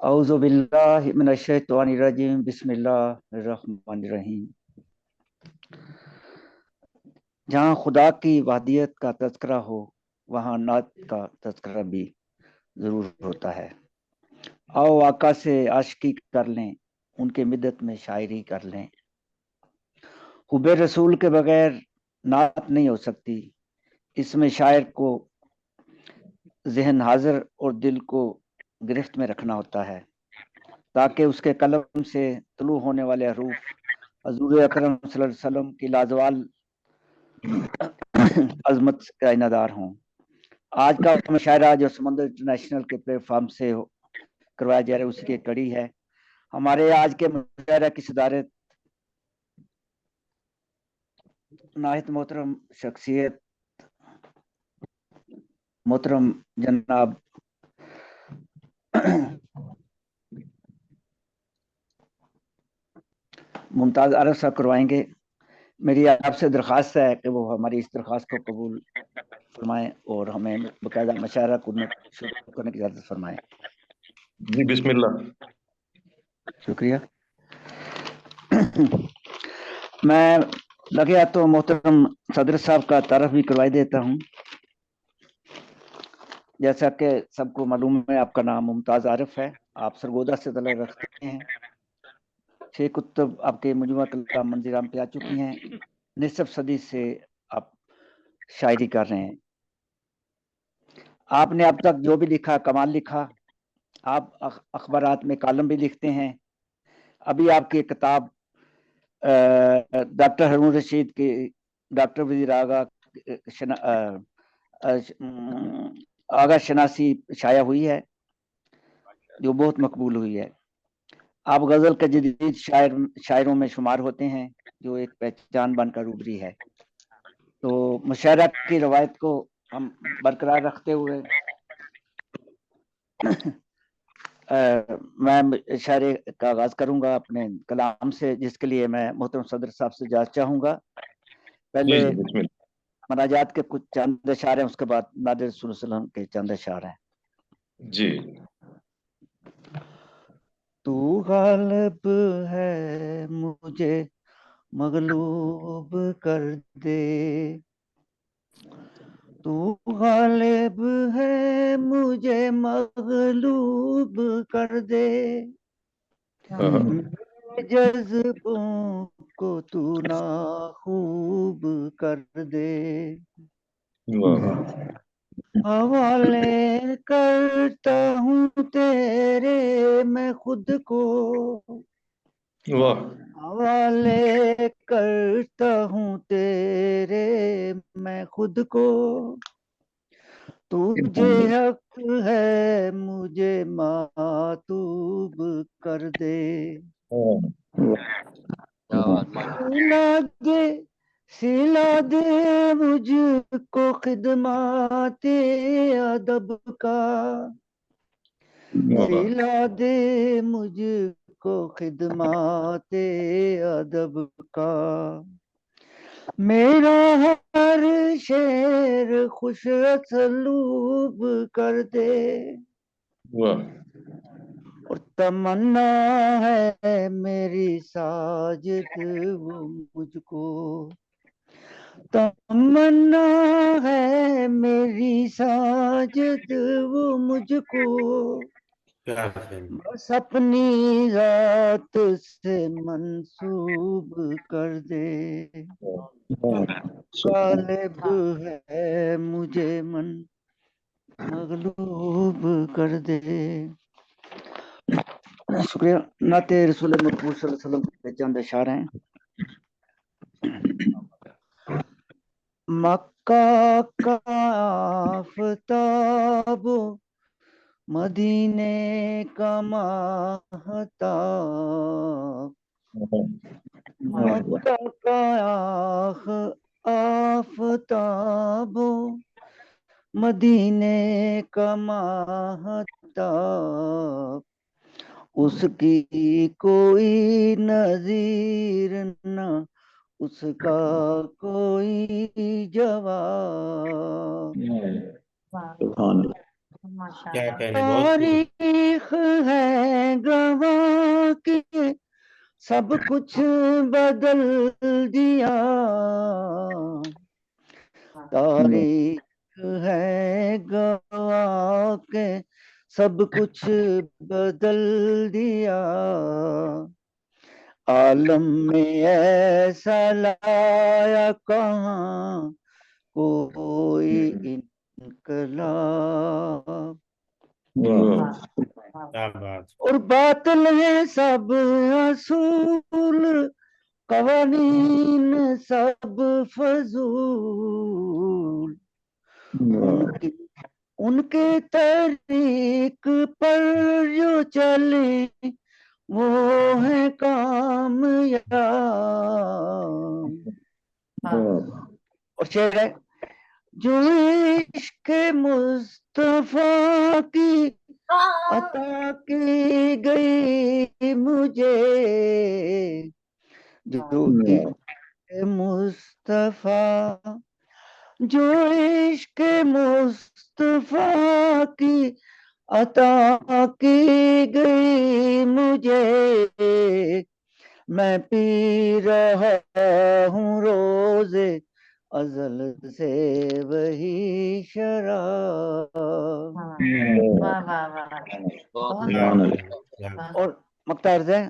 औज़ु बिल्लाहि मिनश शैतानिर रजीम बिस्मिल्लाहिर रहमानिर रहीम। जहाँ खुदा की वाहदियत का तज़किरा हो वहाँ नात का तज़किरा भी ज़रूर होता है। आओ आका से आशिकी कर लें, उनके मिदत में शायरी कर लें। हुब्बे रसूल के बगैर नात नहीं हो सकती। इसमें शायर को ज़हन हाजिर और दिल को गिरफ्त में रखना होता है ताकि उसके कलम से तुलू होने वाले हरूफ हजूर अकरम सल्लल्लाहु अलैहि वसल्लम की लाजवाल अजमत का इनादार हों। आज का मुशायरा जो समंदर इंटरनेशनल के प्लेटफॉर्म से करवाया जा रहा है उसी की कड़ी है। हमारे आज के मुशायरा की सदारत नाहित मोहतरम शख्सियत मोहतरम जनाब मुमताज़ आरफ साहब करवाएंगे। मेरी आपसे दरख्वास्त है कि वो हमारी इस दरख्वास्त को कबूल फरमाएं और हमें बाकायदा मुशायरा को शुरू करने की इजाज़त फरमाएं। जी बिस्मिल्लाह। शुक्रिया। मैं लगे तो मोहतरम सदर साहब का तारफ भी करवाई देता हूँ। जैसा कि सबको मालूम है, आपका नाम मुमताज़ आरिफ है। आप सरगोदा से तल्लुक़ रखते हैं। 6 कुतुब आपके मजमूआ कलाम मंजीराम पे आ चुकी हैं। निसफ सदी से आप शायरी कर रहे हैं। आपने अब तक जो भी लिखा कमाल लिखा। आप अखबारात में कॉलम भी लिखते हैं। अभी आपकी किताब डॉक्टर हारून रशीद की डॉक्टर वजीर आगा शनासी शाया हुई है, जो बहुत मकबूल हुई है। आप गज़ल के जदीद शायरों में शुमार होते हैं, जो एक पहचान बनकर उभरी है। तो मुशायरा की रवायत को हम बरकरार रखते हुए मैं शायरे का आगाज करूंगा अपने कलाम से, जिसके लिए मैं मोहतरम सदर साहब से इजाज़त चाहूंगा। पहले मनाजात के कुछ चंद अशार हैं, उसके बाद नादर रसूल सल्लल्लाहु अलैहि वसल्लम के चंद अशार हैं। जी। तू गालिब है मुझे मगलूब कर दे, तू गालिब है मुझे मगलूब कर दे, मेरे जज्बों को तू ना खूब कर दे, हवाले करता हूँ तेरे मैं खुद को, हवाले करता हूँ तेरे मैं खुद को, तुझे हक है मुझे मातूब कर दे। सिला दे मुझको खिदमाते अदब का, सिला दे मुझको खिदमाते अदब का, मेरा हर शेर खुश सलूब कर दे, और तमन्ना है मेरी साजिद वो मुझको, तमन्ना है मेरी साजिद वो मुझको, बस अपनी रात से मंसूब कर दे, गालिब है मुझे मन मगलूब कर दे। शुक्रिया। नाते रसूल मकबूल सल्लल्लाहु अलैहि वसल्लम के चंद अशार हैं। मक्का का आफताब मदीने का महताब, मक्का का आफताब मदीने का महताब, उसकी कोई नजीर न उसका कोई जवाब, क्या कह रहे, बहुत तारीख है गवाह की सब कुछ बदल दिया, तारीख है गवाह के सब कुछ बदल दिया, आलम में ऐसा लाया कहाँ कोई इनकलाब, क्या बात। और बातिल है सब असूल, कवानीन सब फजूल, उनकी उनके तरीक पर जो चले वो है कामयाब। और शेर है, जो इश्क मुस्तफा की अता की गई मुझे, जो इश्क मुस्तफा, जो इश्क मुस्तफा की अता की गई मुझे, मैं पी रहा हूँ रोजे अजल से वही शराब। और मक्तार है,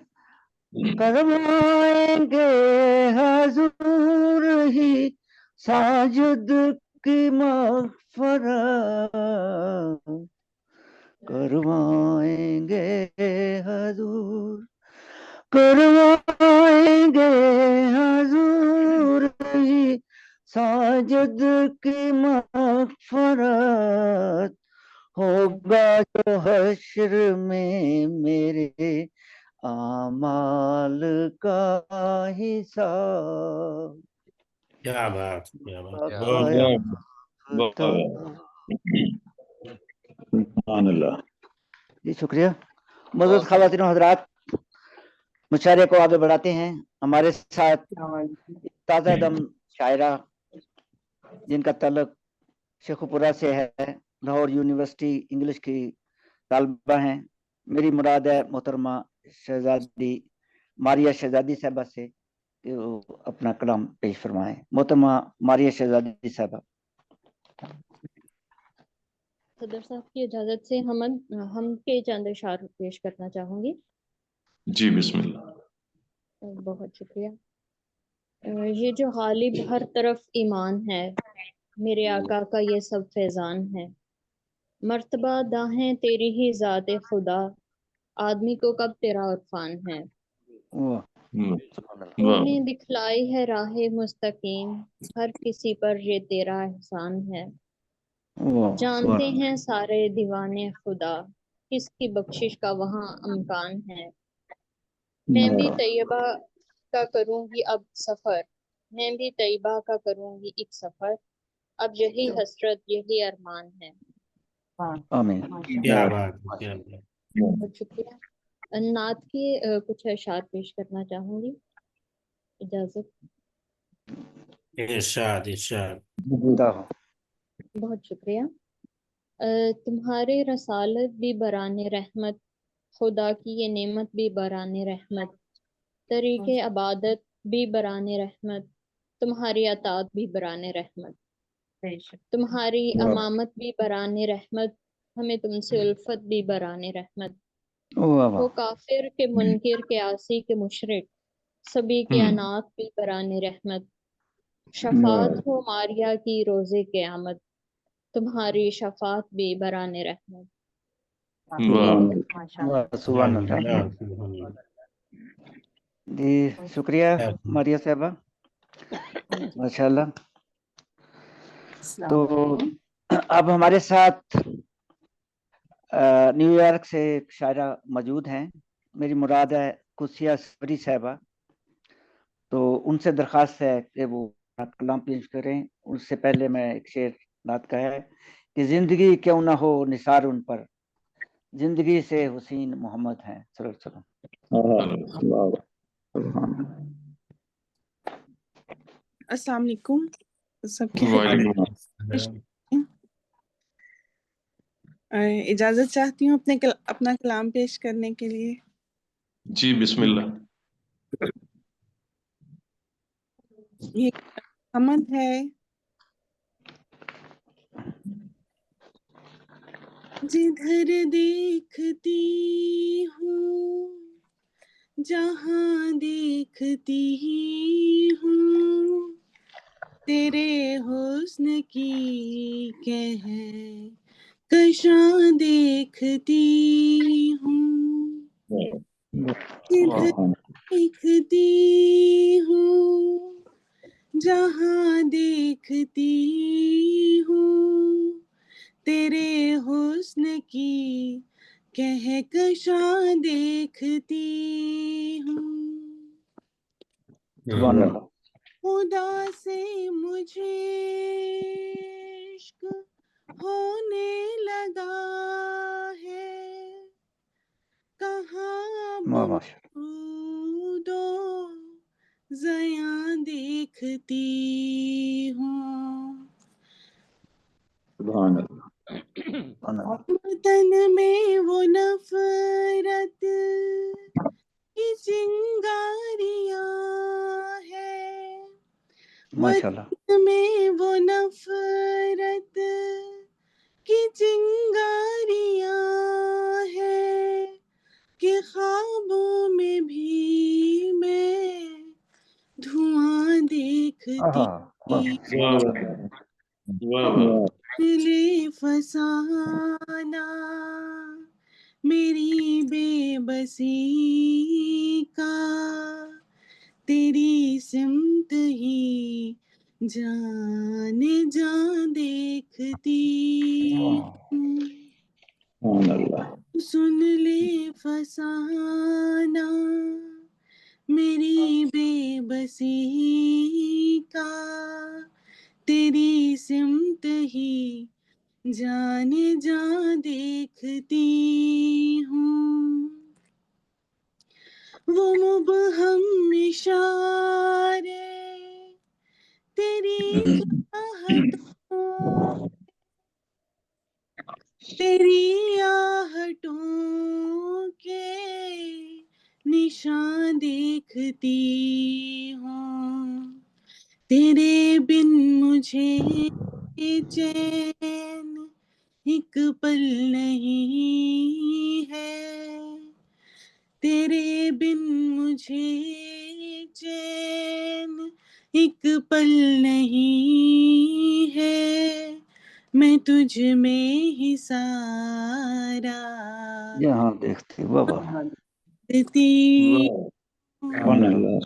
करवाएंगे हजूर ही साजिद की मग़फ़िरत, करवाएंगे हजूर, करवाएंगे हजूर ही साजिद की मग़फ़िरत, होगा जो हश्र में मेरे आमाल का हिसाब। क्या बात, क्या बात, जी शुक्रिया। मौजूद ख़वातीन हज़रात, मुशायरे को आगे बढ़ाते हैं। हमारे साथ ताज़ा दम शायरा जिनका तल्लुक़ शेखुपुरा से है, लाहौर यूनिवर्सिटी इंग्लिश की तालिबा हैं। मेरी मुराद है मोहतरमा शहजादी मारिया शहजादी साहबा से कि वो अपना कलाम पेश फरमाएं। मोहतरमा मारिया शहजादी साहबा। सदर साहब की इजाज़त से हम के चंद इशार पेश करना चाहूँगी। जी बिस्मिल्लाह। बहुत शुक्रिया। ये जो गालिब हर तरफ ईमान है, मेरे आका का ये सब फैज़ान है, मर्तबा दाहें तेरी ही ज़ात खुदा, आदमी को कब तेरा उर्फान है, तूने दिखलाई है राहे मुस्तकीम, हर किसी पर ये तेरा एहसान है, जानते हैं सारे दीवाने खुदा, किसकी बख्शिश का वहाँ अमकान है, मैं भी तैयबा का करूँगी अब सफ़र, मैं भी तैयबा का करूँगी एक सफ़र, अब यही हसरत यही अरमान है। आमीन। क्या बात, क्या बात। बहुत शुक्रिया। नात के कुछ अशार पेश करना चाहूँगी, इजाज़त। इरशाद, इरशाद। बहुत शुक्रिया। तुम्हारे रसालत भी बराने रहमत, खुदा की ये नेमत भी बराने रहमत, तरीके अबादत भी बराने रहमत, तुम्हारी अतात भी बराने रहमत, तुम्हारी अमामत भी बराने रहमत, हमें तुमसे उल्फत भी बराने रहमत, हो काफिर के मुनकिर के आसी के मुशरिक, सभी के अनाथ भी बराने रहमत, शफात हो मारिया की रोज़े क़यामत, तुम्हारी शफात भी बराने रहमत। सुभान अल्लाह। जी शुक्रिया मारिया साहबा, माशाल्लाह। तो अब हमारे साथ न्यूयॉर्क से एक शायरा मौजूद हैं। मेरी मुराद है कुसिया सबरी साहबा। तो उनसे दरख्वास्त है कि वो कलाम पेश करें। उससे पहले मैं एक शेर नात का है कि जिंदगी क्यों ना हो निसार उन पर, जिंदगी से हुसैन मोहम्मद हैं सल्लल्लाहु अस्सलाम वालेकुम सबके। इजाजत चाहती हूँ अपना कलाम पेश करने के लिए। जी बिस्मिल्लाह। ये हमद है। जिधर देखती हूँ, जहाँ देखती हूँ, तेरे हुस्न की कहकशां देखती हूँ। जिधर देखती हूँ, जहाँ देखती हूँ, तेरे हुस्न की कहकशां देखती हूँ। सुभान अल्लाह। खुदा से मुझे इश्क होने लगा है, कहाँ वाह माशा बुरूदो ज़यां देखती हूँ। सुभान अल्लाह। अल्लाह। तन में वो नफरत की चिंगारियां है, माशाल्लाह। वतन में वो नफरत की चिंगारियां है, कि ख्वाबों में भी मैं धुआं देखती आहा, वाह वाह वाह वाह। ले फसाना मेरी बेबसी का, तेरी सिमत ही जाने जा देखती हूँ। सुभान अल्लाह। सुन ले फसाना मेरी बेबसी का, तेरी सिमत ही जाने जा देखती हूँ। वो मुबहम इशारे तेरी चाहतों, तेरी आहटों के निशान देखती हूँ। तेरे बिन मुझे चैन एक पल नहीं है, तेरे बिन मुझे चैन एक पल नहीं है, मैं तुझ में ही सारा जहाँ देखते वाह वाह देती वाह सुभान अल्लाह।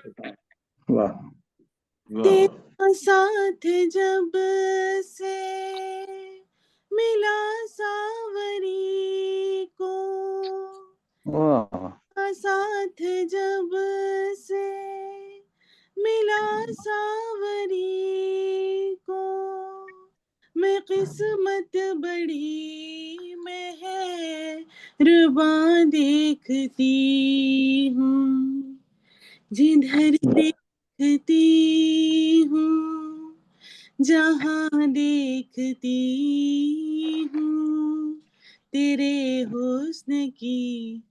वाह वाह। तेरा साथ जब से मिला सावरी को, वाह वाह साथ जब से मिला सावरी को, मैं किस्मत बड़ी मेहरबान देखती हूँ। जिधर देखती हूँ, जहाँ देखती हूँ, तेरे हुस्न की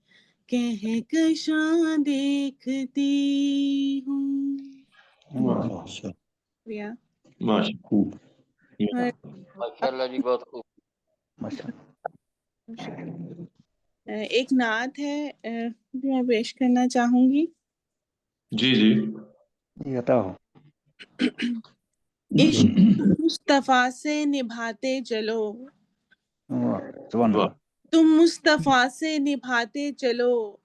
कहकशां देखती हूँ। वाह वाह शुक्रिया। माशा और माशाल्लाह जी, बहुत खूब। माशाल्लाह। शुक्रिया। एक नात है जो मैं पेश करना चाहूंगी। जी जी। ये बताओ। इश्क मुस्तफा से निभाते चलो, वाह सुभान वाह अल्लाह। तुम मुस्तफा से निभाते चलो,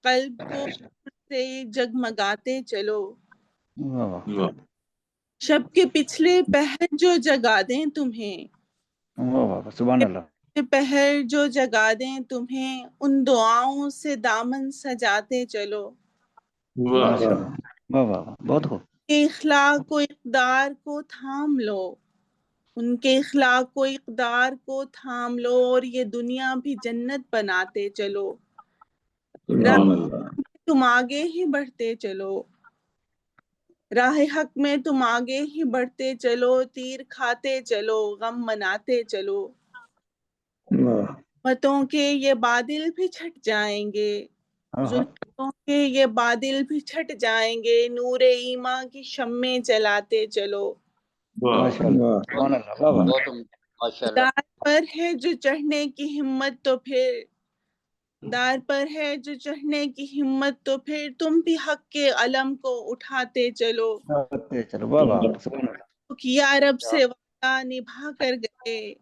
कल्ब को से जगमगाते चलो। वाह वाह वाह शब के पिछले पहर जो जगा दें तुम्हें, वाह वाह सुभान अल्लाह। पहर जो जगा दें तुम्हें, उन दुआओं से दामन सजाते चलो। वाह माशाल्लाह। वाह वाह वाह बहुत खूब। के इखलाक को इक़दार को थाम लो, उनके इखलाक को इक़दार को थाम लो, और ये दुनिया भी जन्नत बनाते चलो। राह सुभान अल्लाह। तुम आगे ही बढ़ते चलो, राह हक में तुम आगे ही बढ़ते चलो, तीर खाते चलो, गम मनाते चलो। वाह मतों के ये बादल भी छट जाएंगे, हाँ हाँ जुल्फों के ये बादल भी छट जाएंगे, नूरे ईमा की शम्में जलाते चलो। वाह माशाल्लाह सुभान अल्लाह वाह वाह बहुत उम्दा, माशाल्लाह। दार पर है जो चढ़ने की हिम्मत तो फिर, दार पर है जो चढ़ने की हिम्मत तो फिर तुम भी हक के अलम को उठाते चलो। चलो वाह वाह सुभान अल्लाह जो किया रब से वादा निभा कर गए,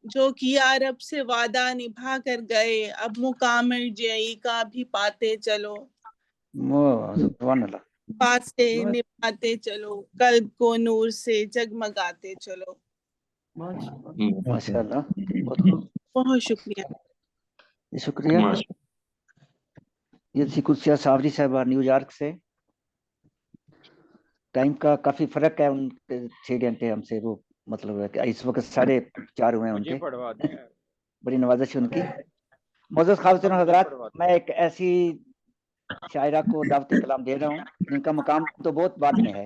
जो किया रब से वादा निभा कर गए, अब मुकामिल जई का भी पाते चलो। वाह सुभान अल्लाह पाते निभाते चलो, कल्ब को नूर से जगमगाते चलो। माशाल्लाह बहुत खूब बहुत शुक्रिया। शुक्रिया। माशा ये थी कुर्सिया सावरी साहबा न्यूयॉर्क से। टाइम का काफी फर्क है उनके 6 घंटे हमसे, वो मतलब है कि इस वक्त 4:30 हुए हैं उनके। बड़ी नवाजिश है उनकी। मोअज़्ज़ज़ ख़ातिन और हज़रात, मैं एक ऐसी शायरा को दावत कलाम दे रहा हूँ जिनका मकाम तो बहुत बाद में है,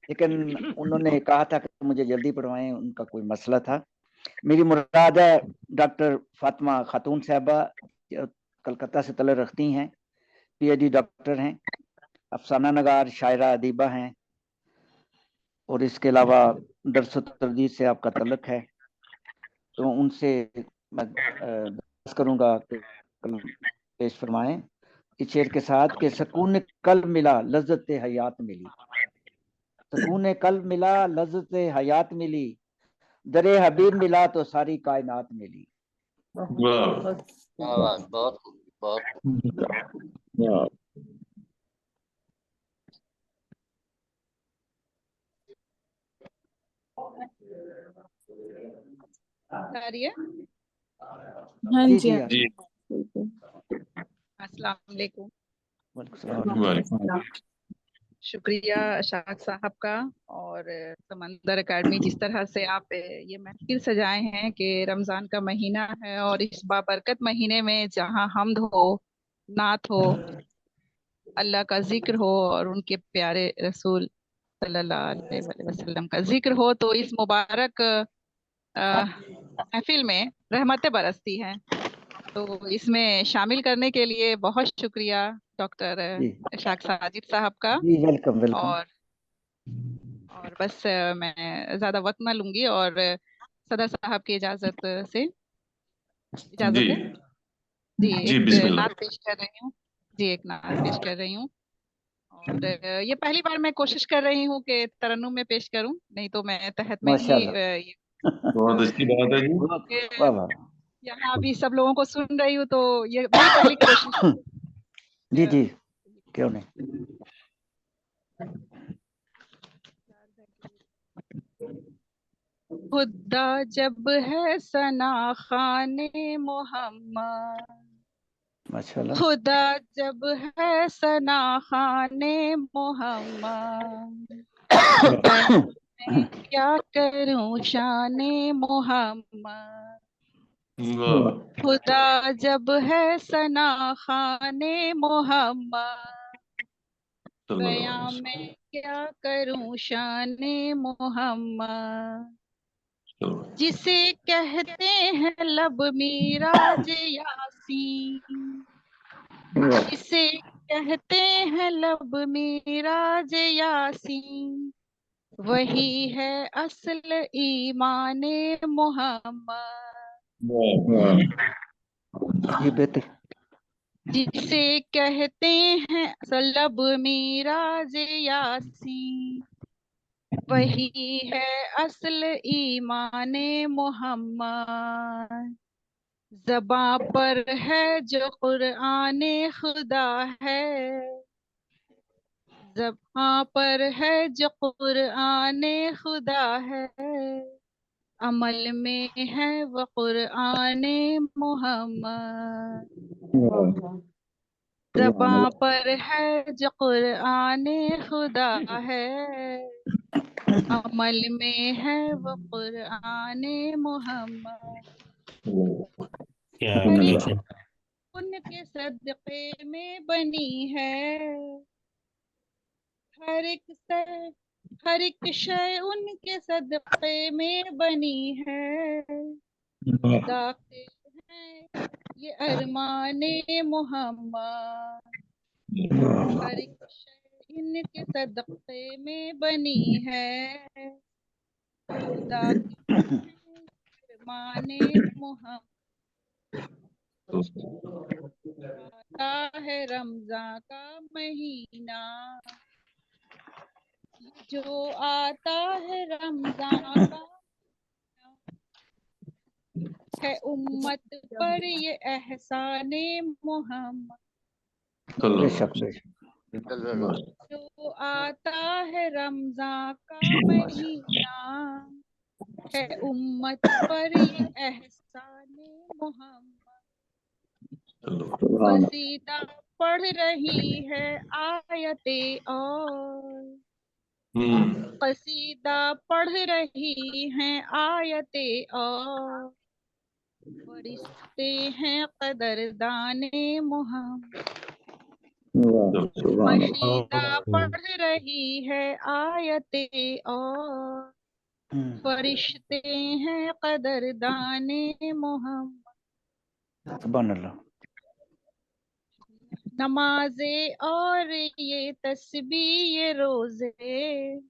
लेकिन उन्होंने कहा था कि मुझे जल्दी पढ़वाएं, उनका कोई मसला था। मेरी मुराद है डॉक्टर फातिमा खातून साहबा, कलकत्ता से तल्लुक़ रखती हैं, PhD डॉक्टर हैं, अफसाना नगार, शायरा, अदीबा हैं, और इसके अलावा दर्स तदरीस से आपका तल्लुक़ है। तो उनसे मैं दर्स करूँगा कि पेश फरमाएं इस शेर के साथ कि सकून कल्ब मिला लज्जत हयात मिली, सकून कल्ब मिला लज्जत हयात मिली, दरे हबीब मिला तो सारी कायनात मिली। वाह क्या बात, बहुत खूब, बहुत खूब। वाह आ रही है? हाँ जी जी जी जी अस्सलाम वालेकुम। वालेकुम सलाम। वालेकुम शुक्रिया अशाक साहब का और समंदर एकेडमी, जिस तरह से आप ये महफिल सजाए हैं कि रमजान का महीना है और इस बाबरकत महीने में जहाँ हम्द हो, नात हो, अल्लाह का जिक्र हो और उनके प्यारे रसूल सल्लल्लाहु अलैहि वसल्लम का जिक्र हो, तो इस मुबारक महफिल में रहमतें बरसती हैं। तो इसमें शामिल करने के लिए बहुत शुक्रिया डॉक्टर जी इशराक साजिद साहब का। जी वेलकम वेलकम। और बस मैं ज्यादा वक्त ना लूंगी और सदर साहब की इजाजत जी है। जी जी एक बिस्मिल्लाह। नात पेश कर रही हूँ। जी एक नात पेश कर रही हूँ और ये पहली बार मैं कोशिश कर रही हूँ कि तरन्नुम में पेश करूँ, नहीं तो मैं तहत में ही माशाल्लाह बहुत अच्छी बात है जी। वाह वाह। यहाँ अभी सब लोगों को सुन रही हूँ, तो ये मेरी पहली कोशिश जी जी क्यों नहीं। खुदा जब है सना खाने मोहम्मद, माशाल्लाह खुदा जब है सना खाने मोहम्मद, मैं क्या करूं शाने मोहम्मद। वाह खुदा जब है सना खाने मोहम्मद, सल्लल्लाहु बयां अलैहि मैं क्या करूं शाने मोहम्मद। वसल्लम। जिसे कहते हैं लब मीराज यासीन, जिसे कहते हैं लब मीराज यासीन, वही है असल ईमाने मोहम्मद। वाह जी बेहतर। जिसे कहते हैं लब मीराज यासीन, वही है असल ईमाने मोहम्मद। ज़बां पर है जो कुराने खुदा है, ज़बां पर है जो कुराने खुदा है, अमल में है वो कुराने मोहम्मद। ज़बां पर है जो कुराने खुदा है, अमल में है वो कुराने मोहम्मद। क्या हर एक गजब। उनके सदक़े में बनी है, हर एक से हर एक शय उनके सदक़े में बनी है। दाखिल है ये अरमाने मोहम्मद, हर एक शय इनके सदक़े में बनी है, खुदा की अरमाने मोहम्मद। आता है रमजान का महीना, जो आता है रमजान का है उम्मत पर ये एहसाने मोहम्मद। बेशक बेशक। जो आता है रमजान का महीना है उम्मत पर ये एहसाने मोहम्मद। कसीदा पढ़ रही है आयते और कसीदा पढ़ रही हैं आयते और फरिश्ते हैं कदरदाने मोहम्मद। मशीदा पढ़ रही है आयते और फरिश्ते हैं कदरदाने मोहम्मद। सुभान अल्लाह। नमाजे और ये तस्बीह ये रोजे,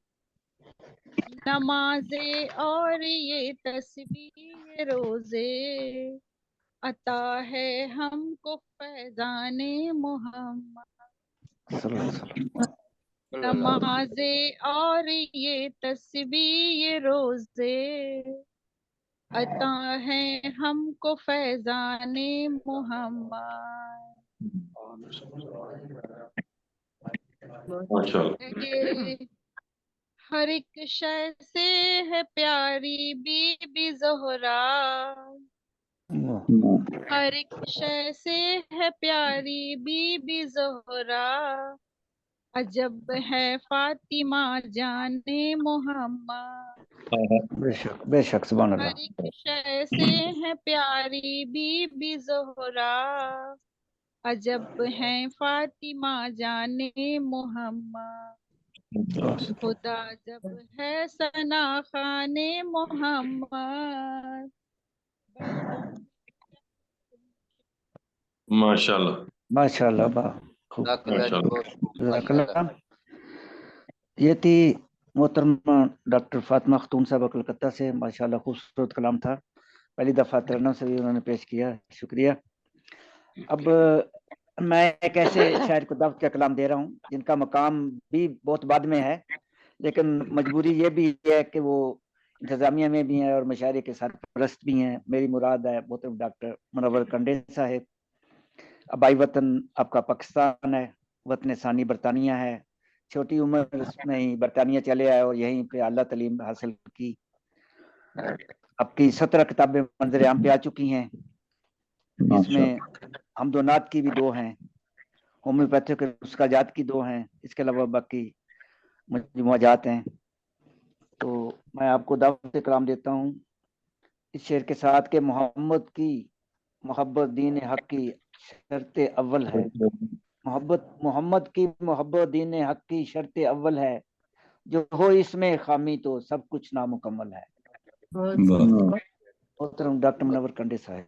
नमाजे और ये तस्बीह ये रोजे, अता है हमको फैजाने मोहम्मद। नमाजे और ये तस्बीह ये रोजे, अता है हमको फैजाने मोहम्मद। हर एक शय से है प्यारी बीबी ज़ोहरा, हर एक शय से है प्यारी बीबी ज़ोहरा, अजब है फातिमा जाने मोहम्मद। बेशक बेशक। सुभान अल्लाह। हर एक शय से है प्यारी बीबी ज़ोहरा, अजब है फातिमा जाने मोहम्मद। खुदा जब है सना खाने मोहम्मद। माशाल्लाह माशाल्लाह। खूब। माशाल्लाह। ये थी मोहतरमा डॉक्टर फातिमा खतून साहब कलकत्ता से। माशाल्लाह खूबसूरत कलाम था। पहली दफ़ा तरन्नुम से भी उन्होंने पेश किया, शुक्रिया। अब मैं एक ऐसे शायर को दावत का कलाम दे रहा हूँ जिनका मकाम भी बहुत बाद में है, लेकिन मजबूरी ये भी है कि वो इंतज़ामिया में भी हैं और मशायरे के सरपरस्त भी हैं। मेरी मुराद है मोहतरम डॉक्टर मुनव्वर कंडे साहब। आबाई वतन आपका पाकिस्तान है, वतन सानी बरतानिया है। छोटी उम्र में ही बरतानिया चले आए और यहीं पे आला तालीम हासिल की। आपकी 17 किताबें मंजर आम पे आ चुकी हैं। इसमें हमदोनात की भी 2 हैं, होम्योपैथिक नुस्खाजात की 2 हैं, इसके अलावा बाकी मजमुआजात हैं। तो मैं आपको दावत से कलाम देता हूँ इस शेर के साथ कि मोहम्मद की मोहब्बत दीन हक की शर्त अव्वल है। मोहम्मद की मोहब्बत दीन हक की शर्त अव्वल है, जो हो इसमें खामी तो सब कुछ नामुकम्मल है। मोहतरम डॉक्टर मुनव्वर कंडे साहब।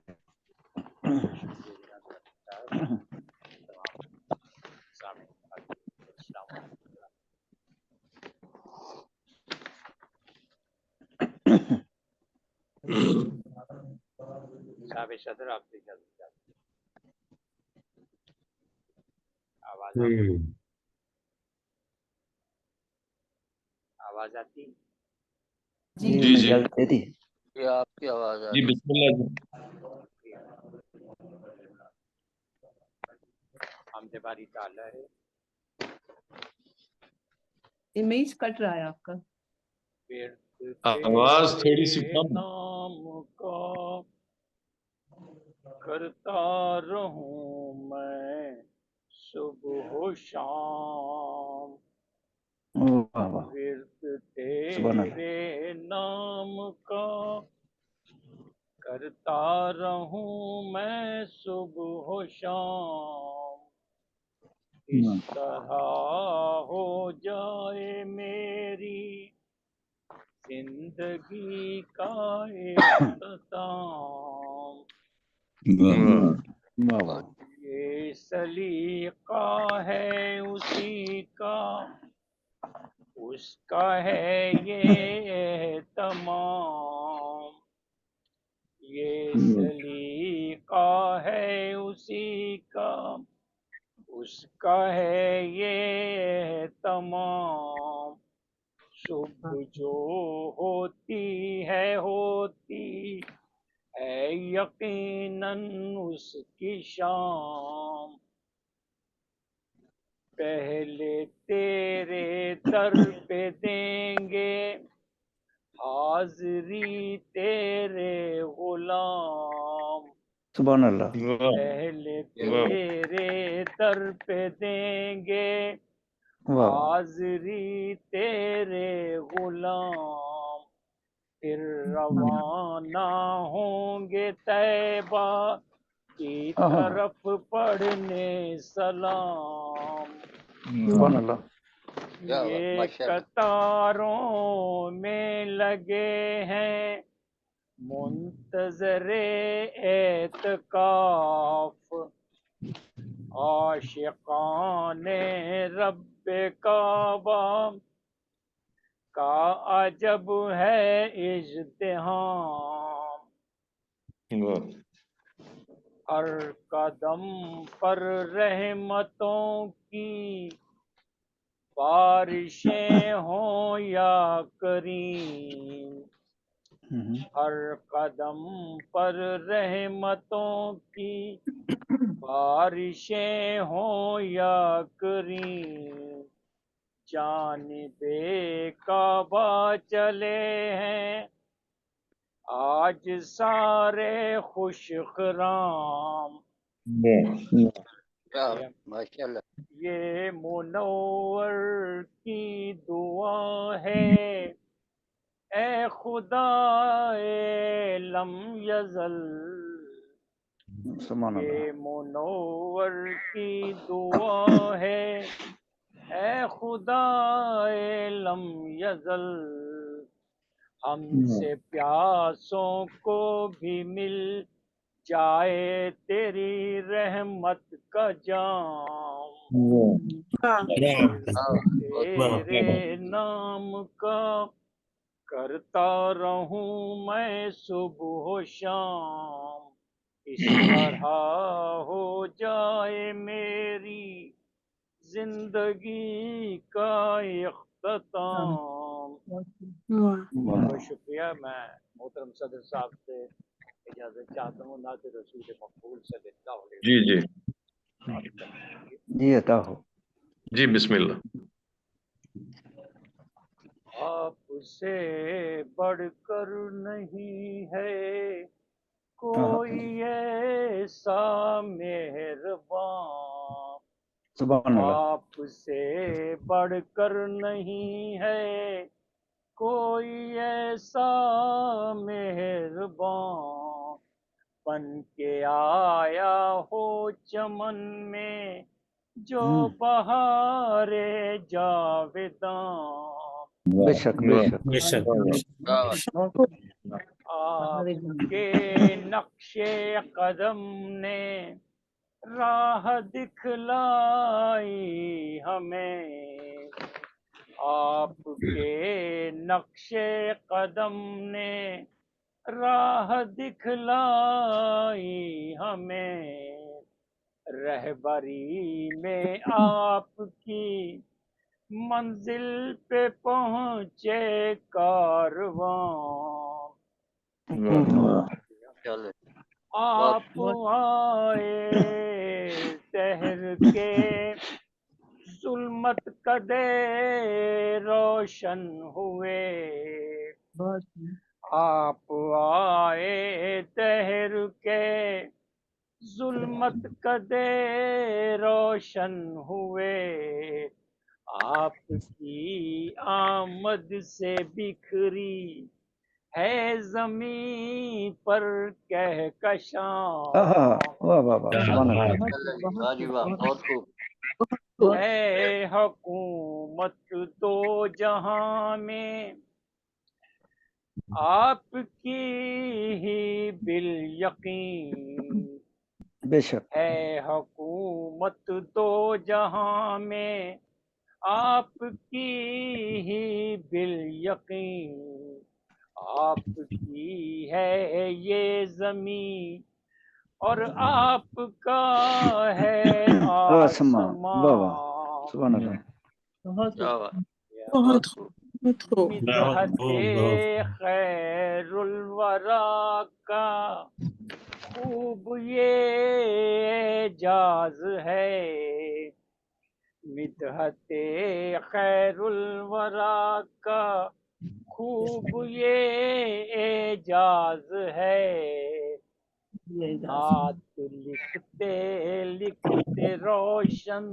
आवाज आती? जी जी जी दे दी। ये आपकी आवाज आ जी, रही है। बिस्मिल्लाह जी। हमसे बारी ताला है। इमेज कट रहा है आपका। आवाज थोड़ी सी कम। नाम का करता रहूं मैं सुबह शाम, वाह वाह। विर्द सुभान अल्लाह। तेरे नाम का करता रहूं मैं सुबह शाम, इस तरह हो जाए मेरी जिंदगी का इख्तिताम। वाह वाह। ये सलीका है उसी का, उसका है ये तमाम। ये सलीका है उसी का, उसका है ये तमाम। सुबह जो होती है यकीनन उसकी शाम। पहले तेरे दर पे देंगे हाजिरी तेरे गुलाम। सुभान अल्लाह। पहले तेरे दर पे देंगे वाह। हाजिरी तेरे गुलाम। फिर रवाना होंगे तैबा की तरफ पढ़ने सलाम। सुभान अल्लाह। ये माशाल्लाह। कतारों में लगे हैं मुंतजरे एतकाफ। आशिकाने रब्बे काबा का अजब है इज्तिहाम। हर कदम पर रहमतों की बारिशें हों या करीम। हर कदम पर रहमतों की बारिशें हों या करीम। जानिबे काबा चले हैं आज सारे खुशखराम। माशाल्लाह। ये मुनव्वर की दुआ है ए खुदाए लम यज़ल। सुभान ये अल्लाह। मुनव्वर की दुआ है ए खुदाए लम यज़ल। हमसे प्यासों को भी मिल जाए तेरी रहमत का जाम। तेरे नाम का करता रहूं मैं सुबह शाम। इस तरह हो जाए मेरी जिंदगी का इख्तिताम। बहुत शुक्रिया। मैं मोहतरम सदर साहब से इजाजत चाहता हूँ। नाज़िर रसूल मकबूल सल्लल्लाहु अलैहि जी जी वसल्लम। जी अता हो। जी बिस्मिल्लाह। आपसे बढ़कर नहीं है कोई ऐसा मेहरबान। सुभान अल्लाह। आपसे बढ़कर नहीं है कोई ऐसा मेहरबान। बन के आया हो चमन में जो बहारे जावेदान। बेशक बेशक। आपके नक्शे कदम ने राह दिखलाई हमें। आपके नक्शे कदम ने राह दिखलाई हमें। रहबरी में आपकी मंजिल पे पहुँचे कारवां। आप आए शहर के जुल्मत कदे रोशन हुए। आप आए तहर के जुल्मत कदे रोशन हुए। आपकी आमद से बिखरी है जमीन पर कहकशां। वाह वाह वाह। सुभान अल्लाह। बहुत खूब। है हुकूमत दो जहां में आपकी ही बिल यकीन। बेशक है हुकूमत दो जहां में आपकी ही बिल यकीन, आपकी है ये जमीन और आपका है आसमान। वाह वाह, आसमान। सुभान अल्लाह। बहुत क्या बात, बहुत खूब। बहुत खूब। बहुत खूब, बहुत मिदहते खैरुल वरा का खूब ये एजाज है, मिदहते खैरुल वरा का खूब ये एजाज है। ये इजाजत। नात लिखते लिखते रोशन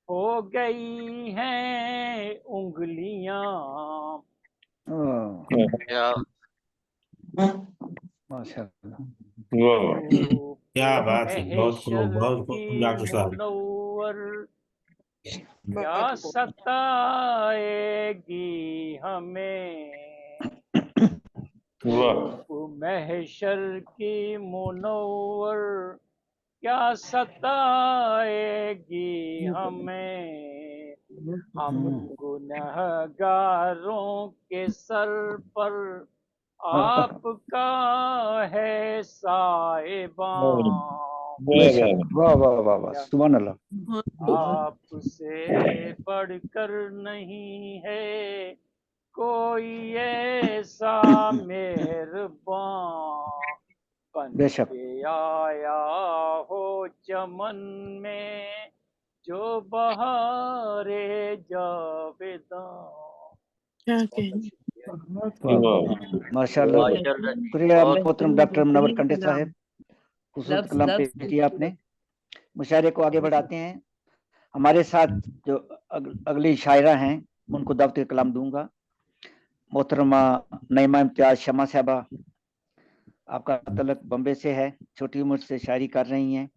हो गई हैं उंगलियां, क्या माशाअल्लाह। तो क्या बात है, बहुत खूब, महशर बहुत खूब की डॉक्टर साहब। मुनव्वर क्या बहुत खूब। सताएगी हमें, तो महशर की मुनव्वर क्या सताएगी हमें। हम गुनहगारों के सर पर आपका है साहिबान, बेशक, वाह वाह वाह वाह, सुभान अल्लाह। बहुत खूब। आपसे बढ़कर नहीं है कोई ऐसा मेहरबान, बन बेशक, के आया हो चमन में जो बहारे जावेदां। क्या बहुत कहने। शुक्रिया। बहुत वाह वाह, माशाअल्लाह। माशाल्लाह जी, शुक्रिया बहुत मोहतरम डॉक्टर मुनव्वर कंडे साहब, खूबसूरत लफ्ज कलाम पेश लफ्ज किया आपने। मुशायरे को आगे बढ़ाते हैं। हमारे साथ जो अगली शायरा हैं उनको दावत कलाम दूंगा। मोहतरमा नईमा इम्तियाज शमा साहबा, आपका तलक बम्बे से है, छोटी उम्र से शायरी कर रही हैं।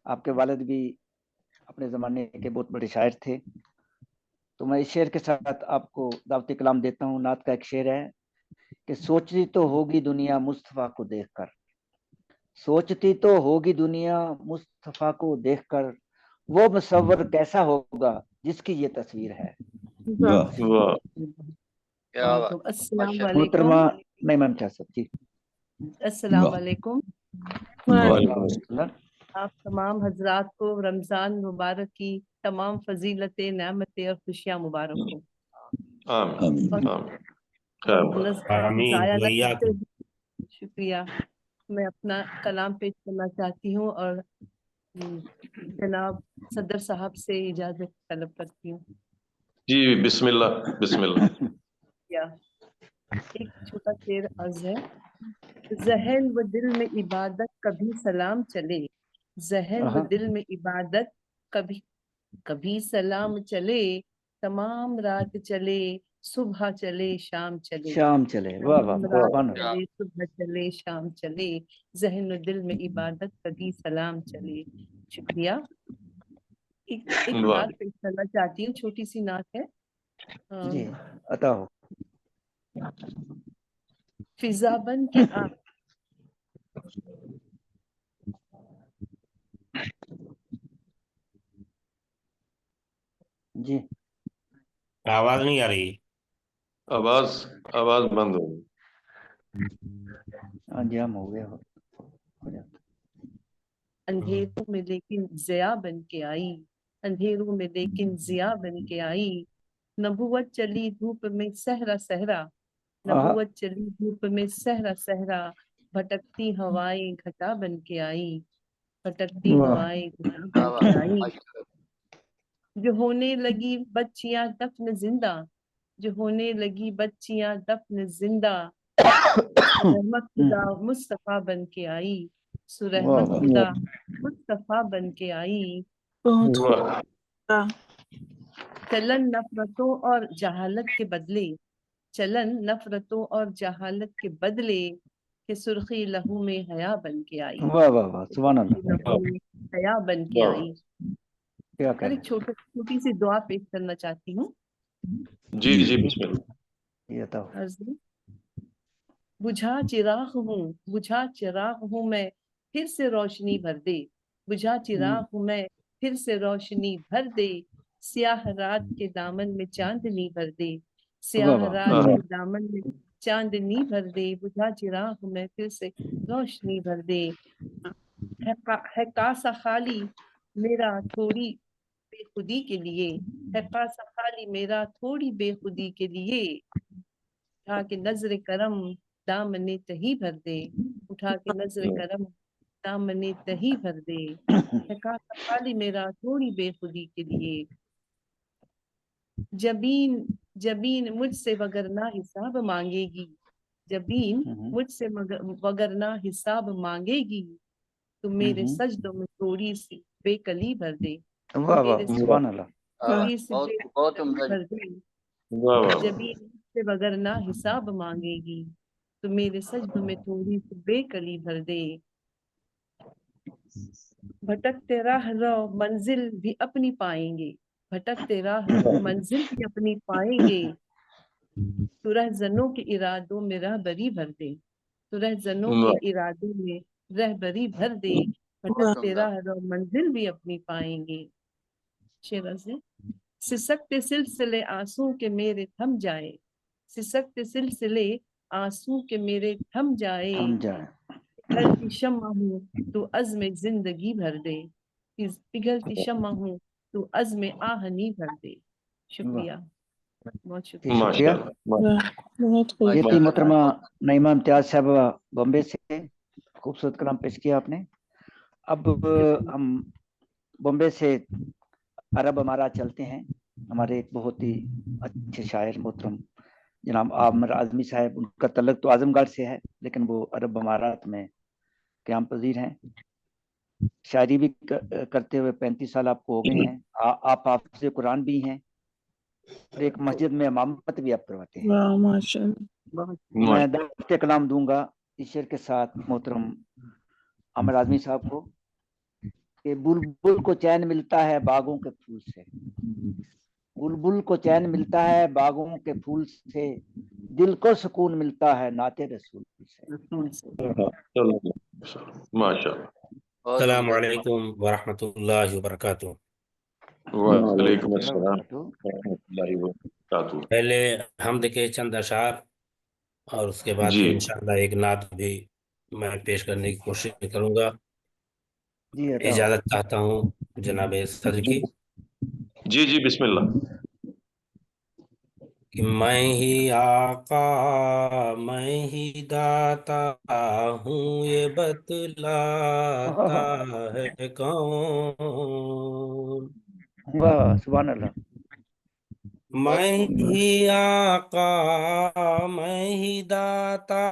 आपके वालिद भी अपने ज़माने के बहुत बड़े शायर थे। तो मैं इस शेर के साथ आपको दावत कलाम देता हूँ। नात का एक शेर है कि सोचती तो होगी दुनिया मुस्तफ़ा को देखकर, सोचती तो होगी दुनिया मुस्तफ़ा को देखकर, वो मुसव्वर कैसा होगा जिसकी ये तस्वीर है। वाह। क्या बहुत बात, खूब। अस्सलाम माशाल्लाह। मोहतरमा वालेकुम। नईमा इम्तियाज साहब जी। अस्सलाम वालेकुम। वाह। आप तमाम हजरात को रमजान मुबारक की तमाम फजीलतें, नेमतें और खुशियाँ मुबारक हो। आमीन और आमीन ज़ाया न भैया करते हुए शुक्रिया। मैं अपना कलाम पेश करना चाहती हूँ और जनाब सदर साहब से इजाजत तलब करती हूँ। जी, बिस्मिल्लाह बिस्मिल्लाह। या एक छोटा शेर अर्ज है। जहन व दिल में इबादत कभी सलाम चले, जहन व दिल में इबादत कभी कभी सलाम चले, तमाम रात चले सुबह चले शाम चले, शाम चले। वाह वाह, तमाम रात सुभान क्या अल्लाह। चले सुबह चले शाम चले, जहन व दिल में इबादत कभी सलाम चले। शुक्रिया। एक वाह, नात पेश करना चाहती हूँ, छोटी सी नात है। जी अता हो। फिजा बन के आ जी आवाज नहीं आ रही। आवाज आवाज बंद हो गई। अंजाम हो गया, हो जाता। अंधेरों में लेकिन जिया बन के आई, अंधेरों में लेकिन जिया बन के आई, नबुवत चली धूप में सहरा सहरा, नबुवत चली धूप में सहरा सहरा, भटकती हवाएं घटा बन के आई, भटकती वाह हवाएं घटा क्या बन के बात, आई। माशाल्लाह। जो होने लगी बच्चियां दफन जिंदा, जो होने लगी बच्चियां दफन जिंदा, रहमत खुदा मुस्तफा बन के आई, वाह सुरहमत वाह, खुदा मुस्तफा बन के आई। बहुत खूब। वाह, वाह। चलन नफरतों और जहालत के बदले, चलन नफरतों और जहालत के बदले, कि सुर्खी लहू में हया बन के आई, वाह वाह वाह, सुभान सुर्खी अल्लाह। लहू में हया बन के वाह। आई। क्या और करें। एक छोटी सी दुआ पेश करना चाहती हूँ। जी जी बिस्मिल्लाह। ये अता हो। अर्ज़ है, बुझा चिराग हूँ, बुझा चिराग हूँ मैं, फिर से रोशनी भर दे। बुझा चिराग हूँ मैं, फिर से रोशनी भर दे। स्याह रात के दामन में चांदनी भर दे। स्याह रात के दामन में चांदनी भर दे। बुझा चिराग हूँ मैं, फिर से रोशनी भर दे। है कासा खाली मेरा थोड़ी बेखुदी के लिए। है कासा खाली मेरा थोड़ी बेखुदी के लिए। उठा के नजर करम दामने तही भर दे। उठा के नजर करम दामने तही भर दे। है कासा खाली मेरा थोड़ी बेखुदी के लिए। जबीन जबीन मुझसे वगरना हिसाब मांगेगी। जबीन मुझसे वगरना हिसाब मांगेगी। तो मेरे सजदों में थोड़ी सी बेकली भर दे। वाह वाह, सुभान अल्लाह। थोड़ी सी बहुत उम्दा भर दे। वाह वाह। जबीन मुझसे वगरना हिसाब मांगेगी। तो मेरे सजदों में थोड़ी सी बेकली भर दे। भटकते राह रो मंजिल भी अपनी पाएंगे। भटकते राह रो मंजिल भी अपनी पाएंगे। तो रहजनों के इरादों में रहबरी भर दे। तो रहजनों के इरादों में रहबरी भर दे। भटकते राह रो मंजिल भी अपनी पाएंगे। शेरा से सिसकते सिलसिले आंसू के मेरे थम जाए। सिसकते सिलसिले आंसू के मेरे थम जाए। थम जाए। पिघलती शम्मा हूँ तो अज़्म जिंदगी भर दे। पिघलती शम्मा हूँ तो अज़्म आहनी भर दे। शुक्रिया, बहुत शुक्रिया। शुक्रिया। ये थी मोहतरमा नईमा इम्तियाज साहबा बॉम्बे से। खूबसूरत कलाम पेश किया आपने। अब हम बॉम्बे से अरब अमारात चलते हैं। हमारे एक बहुत ही अच्छे शायर मोहतरम जनाब आमिर आजमी साहब, उनका तल्लुक तो आजमगढ़ से है, लेकिन वो अरब अमारात में क़याम पजीर हैं। शायरी भी करते हुए 35 साल आपको हो गए हैं। आप हाफ़िज़ कुरान भी हैं और एक मस्जिद में इमामत भी आप करवाते हैं। मैं दफ्ते कलाम दूंगा इस शेर के साथ मोहतरम आमिर आजमी साहब को कि बुलबुल को चैन मिलता है बागों के फूल से। बुलबुल को चैन मिलता है बागों के फूल से। दिल को सुकून मिलता है नाते रसूल से। माशाअल्लाह। अस्सलामु अलैकुम व रहमतुल्लाहि व बरकातुहू। वालेकुम अस्सलाम व रहमतुल्लाहि व बरकातुहू। पहले हमद के चंद अशार और उसके बाद जी फिर इंशाअल्लाह एक नात भी मैं पेश करने की कोशिश करूंगा। इजाजत चाहता हूँ जनाब सदर की। जी जी बिस्मिल्लाह। कि मैं ही आका मैं ही दाता हूँ ये बतलाता है कौन। वाह सुभान अल्लाह। मैं ही आका मैं ही दाता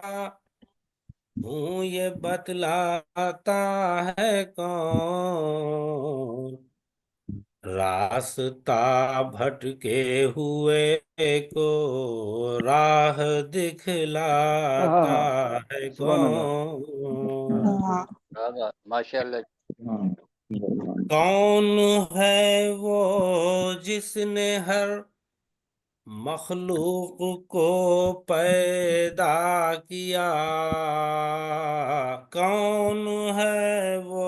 हूँ ये बतलाता है कौन। रास्ता भटके हुए को राह दिखलाता है सुभान अल्लाह। कौन। माशाअल्लाह। कौन है वो जिसने हर मखलूक को पैदा किया। कौन है वो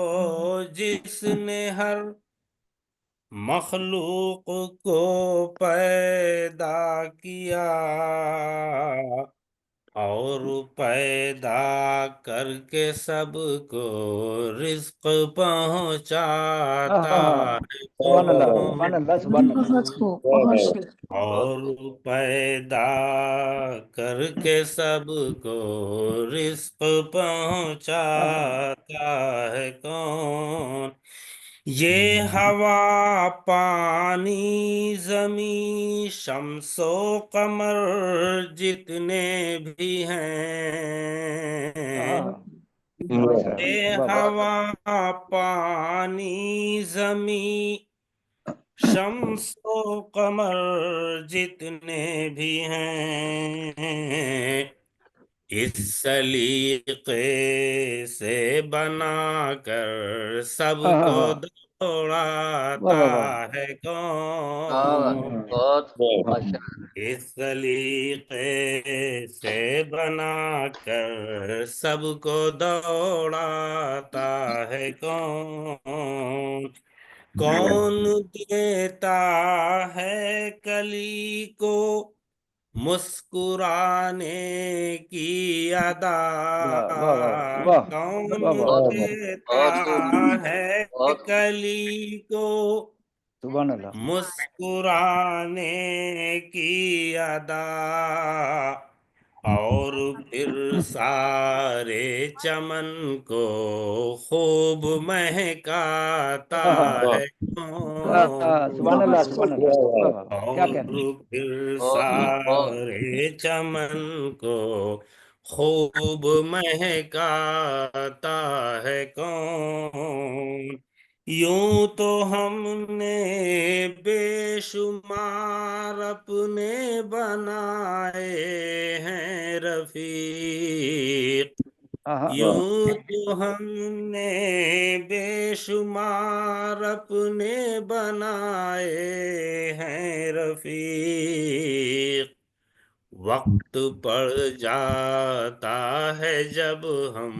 जिसने हर मखलूक को पैदा किया और पैदा करके सबको रिज्क पहुंचाता है सुभान अल्लाह, सुभान अल्लाह, सुभान अल्लाह। और पैदा करके सबको रिज्क पहुंचाता है कौन। ये हवा पानी जमी शम्सो कमर जितने भी हैं। ये हवा पानी जमी शम्सो कमर जितने भी हैं इस सलीके से बनाकर सबको दौड़ाता है कौन, बहुत माशाल्लाह। इस सलीके से बनाकर सबको दौड़ाता है कौन, कौन देता है कली को मुस्कुराने की अदा, कौन देता है कली को मुस्कुराने की अदा, और फिर सारे चमन को खूब महकाता है सुभान अल्लाह, सुभान अल्लाह। क्या और कहने फिर सारे चमन को खूब महकाता है कौन, यूं तो हमने बेशुमार अपने बनाए हैं रफीक, यूं तो हमने बेशुमार अपने बनाए हैं रफीक, वक्त पड़ जाता है जब हम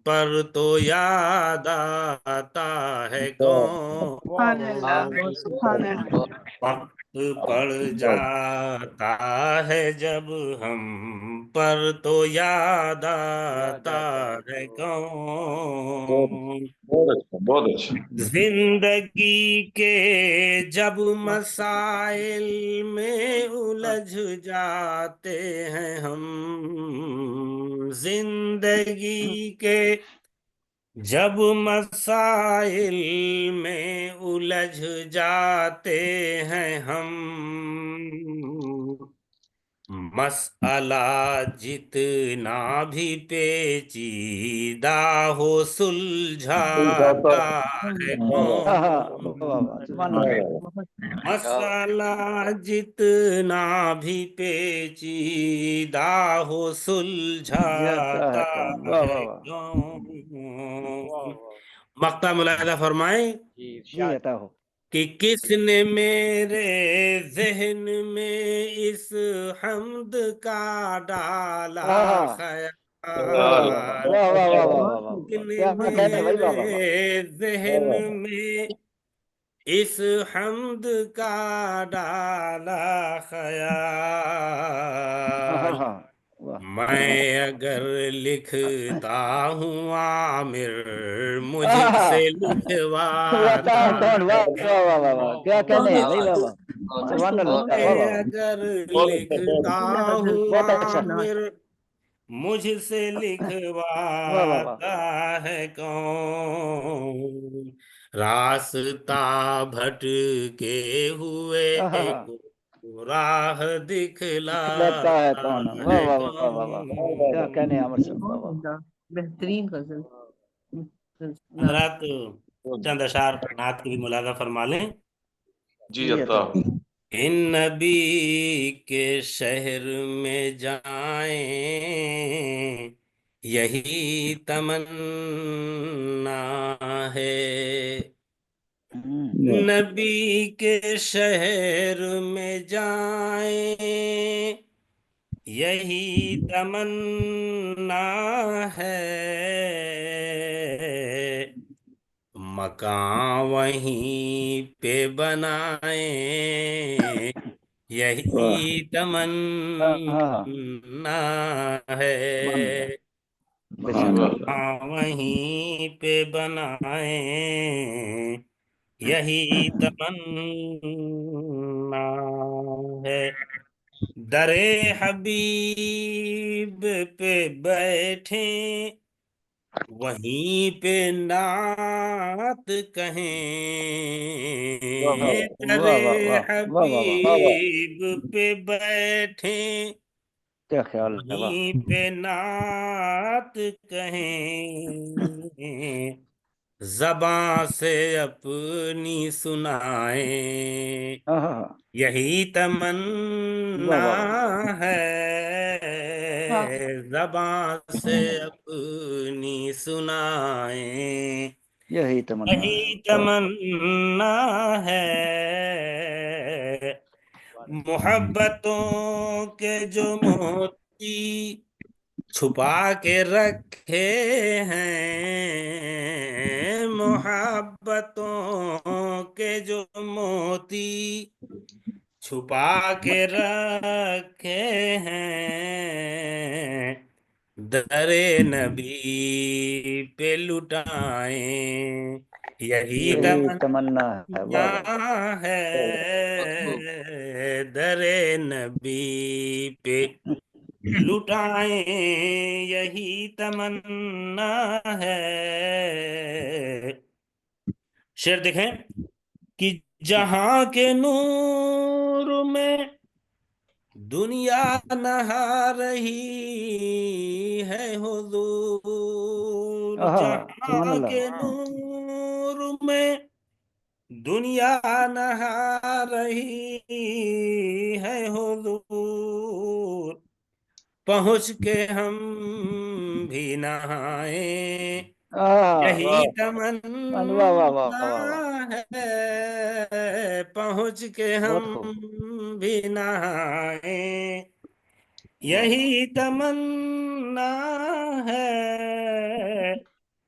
पर तो याद आता है कौन, सुभान अल्लाह, सुभान अल्लाह। वक्त पड़ जाता है जब हम पर तो याद आता है कौन, बहुत अच्छा। जिंदगी के जब मसाइल में उलझ जाते हैं हम, जिंदगी के जब मसाइल में उलझ जाते हैं हम, मसला जितना भी पेचीदा हो सुलझाता है कौन, मसला जितना भी पेचीदा हो सुलझाता है कौन, मक्ता मुलाहिदा फरमाए कि किसने मेरे जहन में इस हम्द का डाला ख्याल, किसने मेरे जहन में इस हम्द का डाला ख्याल, मैं अगर लिखता हूँ आमिर मुझसे लिखवाता क्या कहने भाई बाबा, सुभान अल्लाह। मैं अगर लिखता हूँ आमिर मुझसे लिखवाता है कौन, रास्ता भटके हुए को राह दिखलाता है कौन। वाह वाह वाह वाह वाह, क्या कहने अमर साहब, बेहतरीन गजल। हजरात चंद अशार नात की भी मुलाजा फरमा लें। जी अता। इन नबी के शहर में जाएं यही तमन्ना है, नबी के शहर में जाएं यही तमन्ना है, मकान वहीं पे बनाए यही तमन्ना है, मकान वहीं पे बनाए यही तमन्ना है, दरे हबीब पे बैठे वहीं पे नात कहें, दरे हबीब पे बैठे क्या ख्याल है, वहीं पे नात कहें, ज़बां से अपनी सुनाए यही तमन्ना है, ज़बां से अपनी सुनाए यही तमन्ना है मोहब्बतों के जो मोती छुपा के रखे हैं, मोहब्बतों के जो मोती छुपा के रखे हैं, दरे नबी पे लुटाएं, यही तमन्ना है। है, दरे नबी पे लुटाएं, यही तमन्ना है। शेर देखें कि जहां के नूर में दुनिया नहा रही है हुजूर, जहां के नूर में दुनिया नहा रही है हुजूर, पहुंच के हम भी नहाए, यही तमन्ना है, पहुंच के हम भी नहाए, यही तमन्ना है।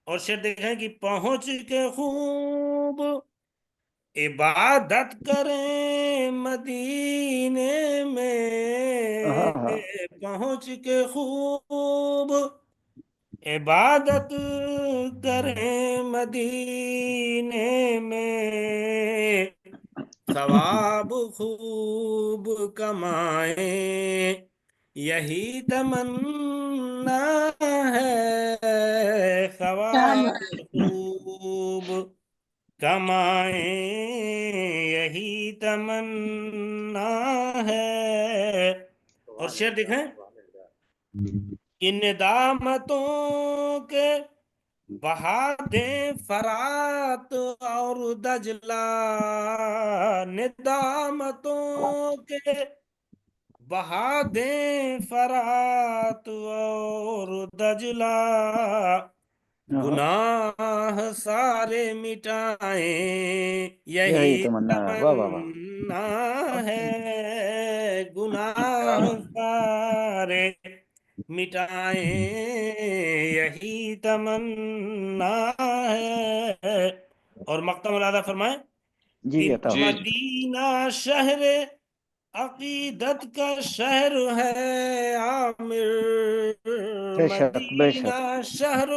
और शेर देखें कि पहुंच के खूब इबादत करें मदीने में, पहुंच के खूब इबादत करें मदीने में, सवाब खूब कमाए, यही तमन्ना है, सवाब खूब कमाए, यही तमन्ना है। और शेर देखें कि निदामतों के बहा दे फरात और दजला, निदामतों के बहा दे फरात और दजला, गुनाह सारे मिटाए, यही तमन्ना है, गुनाह सारे मिटाए, यही तमन्ना है। और मक्ता मौलाना फरमाए कि मदीना शहर अकीदत का शहर है आमिर, मदीना शहर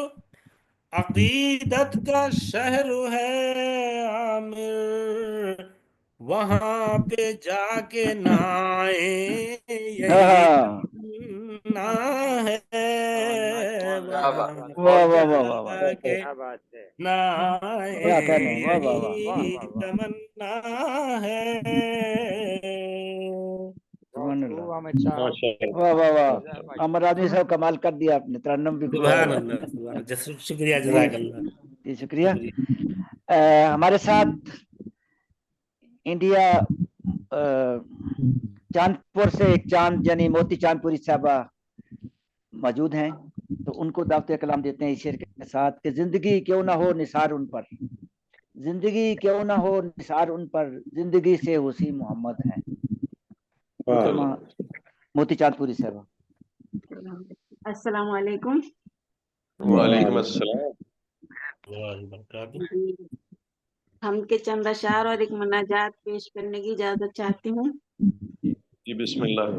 अकीदत का शहर है आमिर, वहां पे जाके नहाए, यही तमन्ना है, वहां जाके नहाए, यही तमन्ना है। वाह वाह वाह, अमर आदमी साहब कमाल कर दिया आपने, तरन्नुम भी शुक्रिया, जज़ाकल्लाह, शुक्रिया। हमारे साथ इंडिया चांदपुर से एक चांद यानी मोती चांदपुरी साहबा मौजूद हैं, तो उनको दावत कलाम देते हैं शेर के साथ कि जिंदगी क्यों ना हो निसार उन पर, जिंदगी क्यों ना हो निसार उन पर, जिंदगी से हुसी मोहम्मद हैं। मोती चांदपुरी साहबा। अस्सलाम वालेकुम। वालेकुम अस्सलाम। हम के चंद अशार और एक मुनाजात पेश करने की इजाजत चाहती हूँ। जी बिस्मिल्लाह।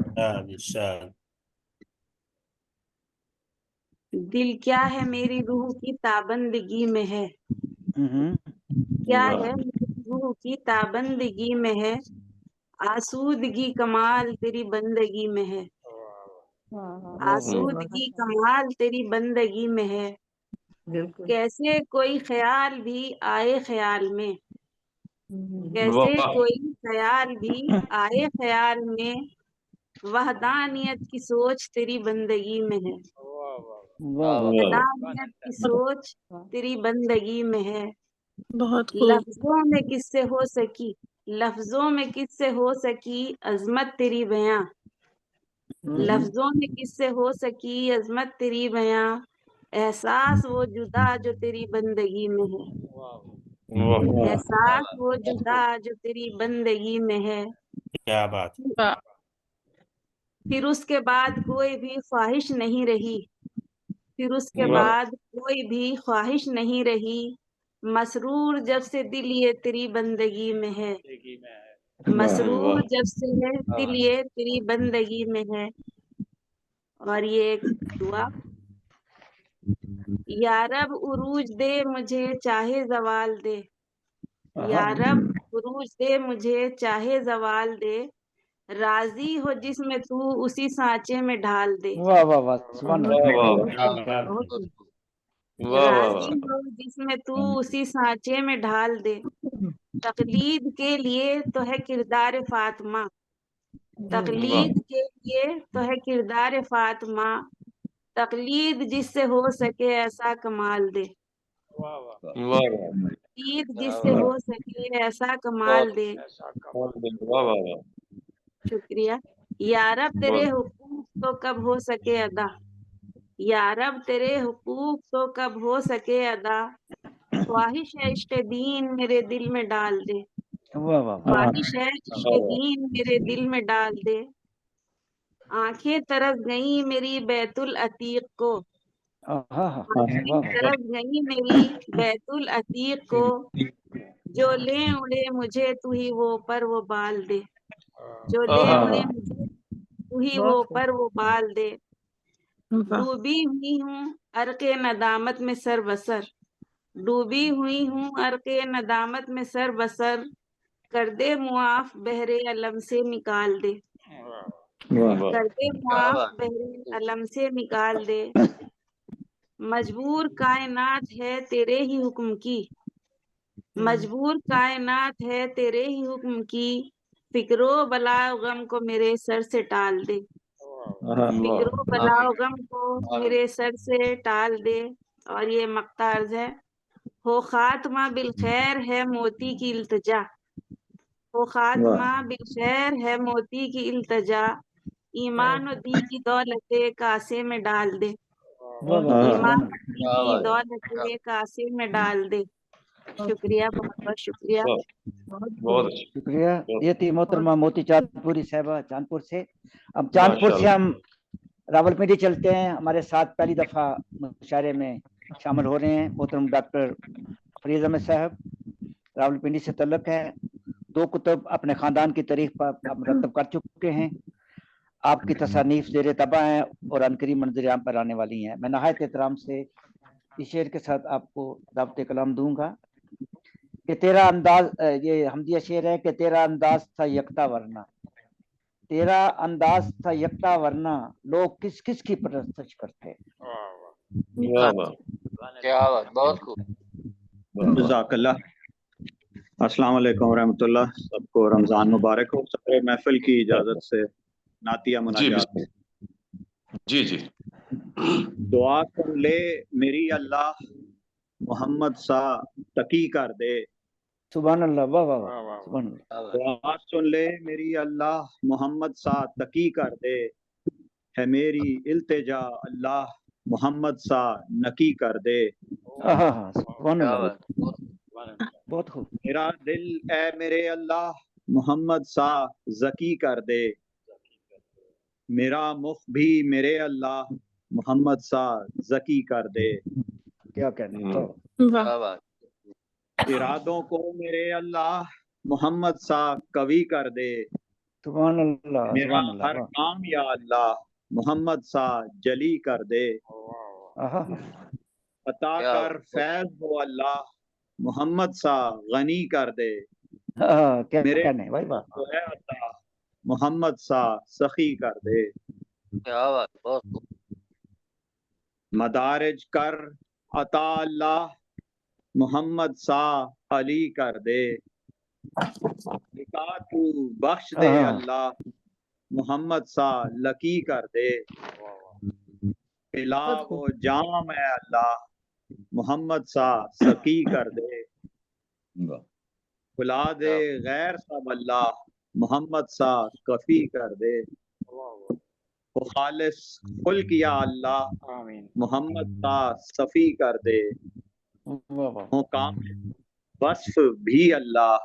दिल क्या है मेरी रूह की ताबंदगी में है, क्या है मेरी रूह की ताबंदगी में है, आसूदगी कमाल तेरी बंदगी में है, आसूदगी कमाल तेरी बंदगी में है, कैसे कोई ख्याल भी आए ख्याल में, कैसे कोई ख्याल भी आए ख्याल में, वहदानियत की सोच तेरी बंदगी में है, वहदानियत की सोच तेरी बंदगी में है, लफ्जों में किससे हो सकी, लफ्जों में किससे हो सकी अजमत तेरी बयां, लफ्जों में किससे हो सकी अजमत तेरी बयां, एहसास वो जुदा जो तेरी बंदगी में है, एहसास वो जुदा जो तेरी बंदगी में है। क्या बात। फिर उसके बाद कोई भी ख्वाहिश नहीं रही, फिर उसके बाद कोई भी ख्वाहिश नहीं रही। मसरूर जब से दिल ये तेरी बंदगी में है, मसरूर जब से है दिल ये तेरी बंदगी में है। और ये एक दुआ, या रब उरूज दे मुझे चाहे जवाल दे, या रब उरूज दे मुझे चाहे जवाल दे। राजी हो जिसमें तू उसी सांचे में ढाल दे। वाह वाह वाह, सुभान अल्लाह। राजी हो जिसमें तू उसी सांचे में ढाल दे। तकलीद के लिए तो है किरदार फातिमा, तकलीद के लिए तो है किरदार फातिमा। तकलीद जिससे हो सके ऐसा कमाल दे, तकलीद जिससे हो सके ऐसा कमाल दे। शुक्रिया। या रब तेरे हुकूक तो कब हो सके अदा, या रब तेरे हुकूक तो कब हो सके अदा। ख्वाहिश है इश्क दीन मेरे दिल में डाल दे, ख्वाहिश है इश्क दीन मेरे दिल में डाल दे। आंखें तरस गई मेरी बैतुल अतीक को, आंखें तरस गई मेरी बैतुल अतीक को। जो ले उड़े मुझे तू ही वो पर वो बाल दे, जो ले उड़े मुझे तू ही वो पर वो बाल दे। डूबी हुई हूँ अर्के नदामत में सर बसर, डूबी हुई हूँ अर्के नदामत में सर बसर। कर दे मुआफ बहरे अलम से निकाल दे, कर दे मुआफ बहरे अलम से निकाल दे। मजबूर कायनात है तेरे ही हुक्म की, मजबूर कायनात है तेरे ही हुक्म की। फिक्रो बलाओ गम को मेरे सर से टाल दे, फिक्रो बलाओ गम को मेरे सर से टाल दे। और ये मक्ता अर्ज है। हो खात्मा बिल खैर है मोती की इल्तिजा, हो खात्मा बिल खैर है मोती की इल्तिजा। ईमान और दी की दौलत कासे में डाल दे, ईमान और दी की दौलत कासे में डाल दे। शुक्रिया, बहुत बहुत शुक्रिया। बहुत शुक्रिया। ये थी मोहतरमा मोती चांदपुरी साहबा चांदपुर से। अब चांदपुर से हम रावलपिंडी चलते हैं। हमारे साथ पहली दफा मुशायरे में शामिल हो रहे हैं मोहतरम डॉक्टर फरीद अहमद साहब, रावलपिंडी से तल्लुक है। 2 कुतुब अपने खानदान की तारीख पर मुरतब कर चुके हैं। आपकी तसानीफ ज़ेर तबा हैं और अनकरी मंजर आम पर आने वाली हैं। मैं नहायत एहतराम से इस शेर के साथ आपको दावत कलाम दूंगा कि तेरा अंदाज, ये हमदिया शेर है कि तेरा अंदाज था यकता वरना, तेरा अंदाज था यकता वरना, लोग किस किस की परस्तश करते। क्या बात, बहुत खूब। जज़ाकल्लाह। अस्सलाम वालेकुम रहमतुल्लाह। सबको रमजान मुबारक हो। सबके महफिल की इजाजत से नातिया मुनाजात। जी जी। दुआ कर ले मेरी अल्लाह मोहम्मद सा तकी कर दे। सुभान अल्लाह, वाह वाह वाह, सुभान अल्लाह। दुआ सुन ले मेरी अल्लाह मोहम्मद सा तकी कर दे। है मेरी इल्तिजा अल्लाह मोहम्मद सा नकी कर दे। सुभान अल्लाह, बहुत खूब। मेरा दिल ए मेरे अल्लाह मोहम्मद सा जकी कर दे। मेरा मुख भी मेरे अल्लाह मोहम्मद सा जकी कर दे। क्या कहने। इरादों को मेरे अल्लाह मोहम्मद सा कवि कर दे। सुभान अल्लाह, मेरा हर काम या अल्लाह मोहम्मद सा जली कर दे। अता कर फैज हो अल्लाह मोहम्मद सा गनी कर दे। क्या मेरे कहने भाई, वाह। तो है अल्लाह मोहम्मद सा सखी कर दे। क्या बात, बहुत खूब। मदारिज कर अता अल्लाह मोहम्मद सा अली कर दे। तू बख्श दे अल्लाह मोहम्मद सा लकी कर दे। पिला वो जाम है अल्लाह मोहम्मद सा सकी कर दे। खुला दे गैर सब अल्लाह मोहम्मद सा कफी कर दे। वो खालिस खुल किया अल्लाह मोहम्मद सा सफी कर दे। काम वस्फ भी अल्लाह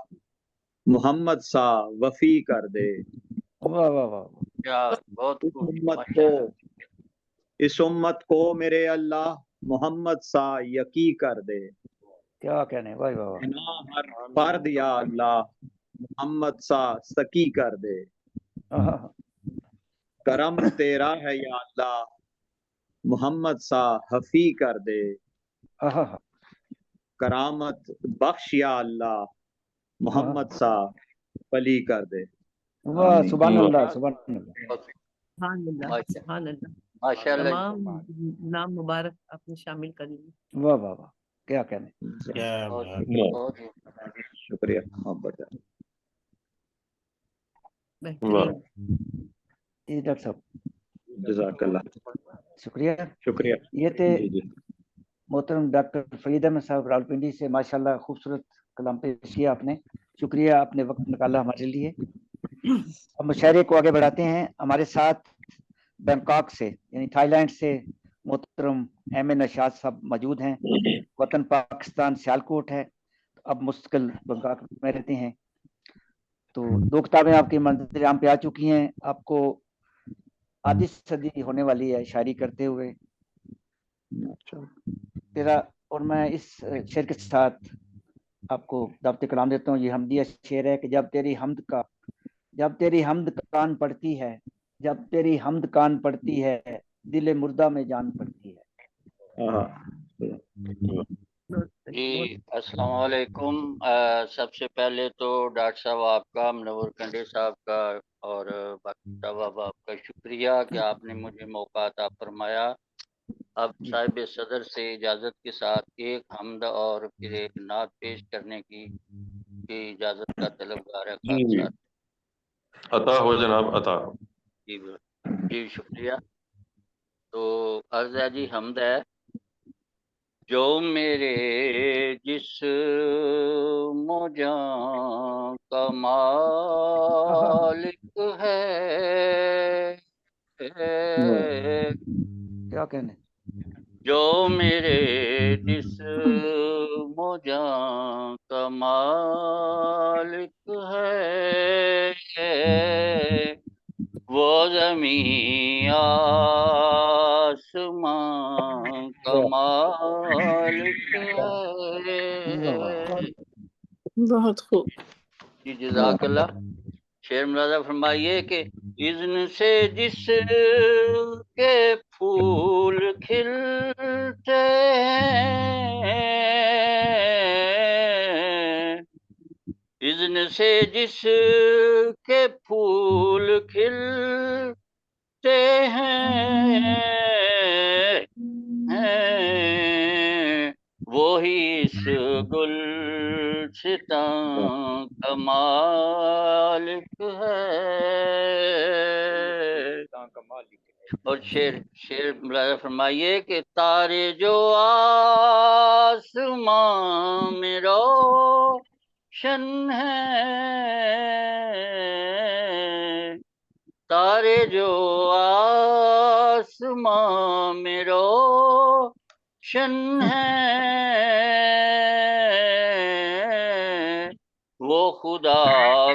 मोहम्मद सा वफी कर दे। वाह वाह वाह, क्या बहुत इस उम्मत को इस उम्मत को मेरे अल्लाह मोहम्मद सा यकी कर दे। क्या कहने, वाह वाह वाह। ना हर फर्द या अल्लाह मोहम्मद सा सकी कर दे। करम तेरा है या अल्लाह मोहम्मद सा हफी कर दे। करामत बख्श या अल्लाह मोहम्मद सा वली कर दे। वाह, सुभान अल्लाह, सुभान अल्लाह। सुभान अल्लाह। माशाल्लाह। तमाम नाम मुबारक आपने शामिल कर लिए। वाह वाह वाह, क्या कहने। बहुत शुक्रिया मोहब्बत। बेहतरीन। जी डॉक्टर साहब, जज़ाकल्लाह, शुक्रिया। शुक्रिया। ये थे जी जी मोहतरम डॉक्टर फरीद अहमद साहब रावलपिंडी से। माशाल्लाह खूबसूरत कलाम पेश किया आपने, शुक्रिया, आपने वक्त निकाला हमारे लिए। अब मुशायरे को आगे बढ़ाते हैं। हमारे साथ बैंकॉक से यानी थाईलैंड से मोहतरम एम.ए. नशाद साहब मौजूद हैं। वतन पाकिस्तान सियालकोट है, अब मुस्तकिल बैंकॉक में रहते हैं। तो 2 किताबें आपकी मंजिल आम पे आ चुकी हैं। आपको आधी सदी होने वाली है शायरी करते हुए। तेरा और मैं इस शेर के साथ आपको दावत कलाम देता हूँ। ये हमदिया शेर है कि जब तेरी हमद कान पड़ती है, जब तेरी हमद कान पड़ती है, दिल मुर्दा में जान पड़ती है। जी अस्सलाम वालेकुम। सबसे पहले तो डॉक्टर साहब आपका, मुनव्वर कंडे साहब का और बाकी साहब आपका शुक्रिया कि आपने मुझे मौका अता फरमाया। अब साहिब सदर से इजाज़त के साथ एक हमद और फिर एक नात पेश करने की इजाज़त का तलबगार है खासा। अता हो जनाब, अता हो। जी शुक्रिया। तो अर्ज़ है जी, हमद है। जो मेरे जिस्मो जान का मालिक है, क्या कहने। जो मेरे जिस्मो जान का मालिक है, वो ज़मीं आसमां का मालिक है। बहुत खूब। जी जज़ाकल्लाह। शेर मुलाज़ा फरमाइए कि इज़्न से जिसके फूल खिलते हैं, इज़्न से जिसके फूल खिलते हैं, वो ही इस गुलशितां का मालिक है। और शेर मुलाज़ा फरमाइए कि तारे जो आसमां में रोशन है, तारे जो आसमां में रोशन है, वो खुदा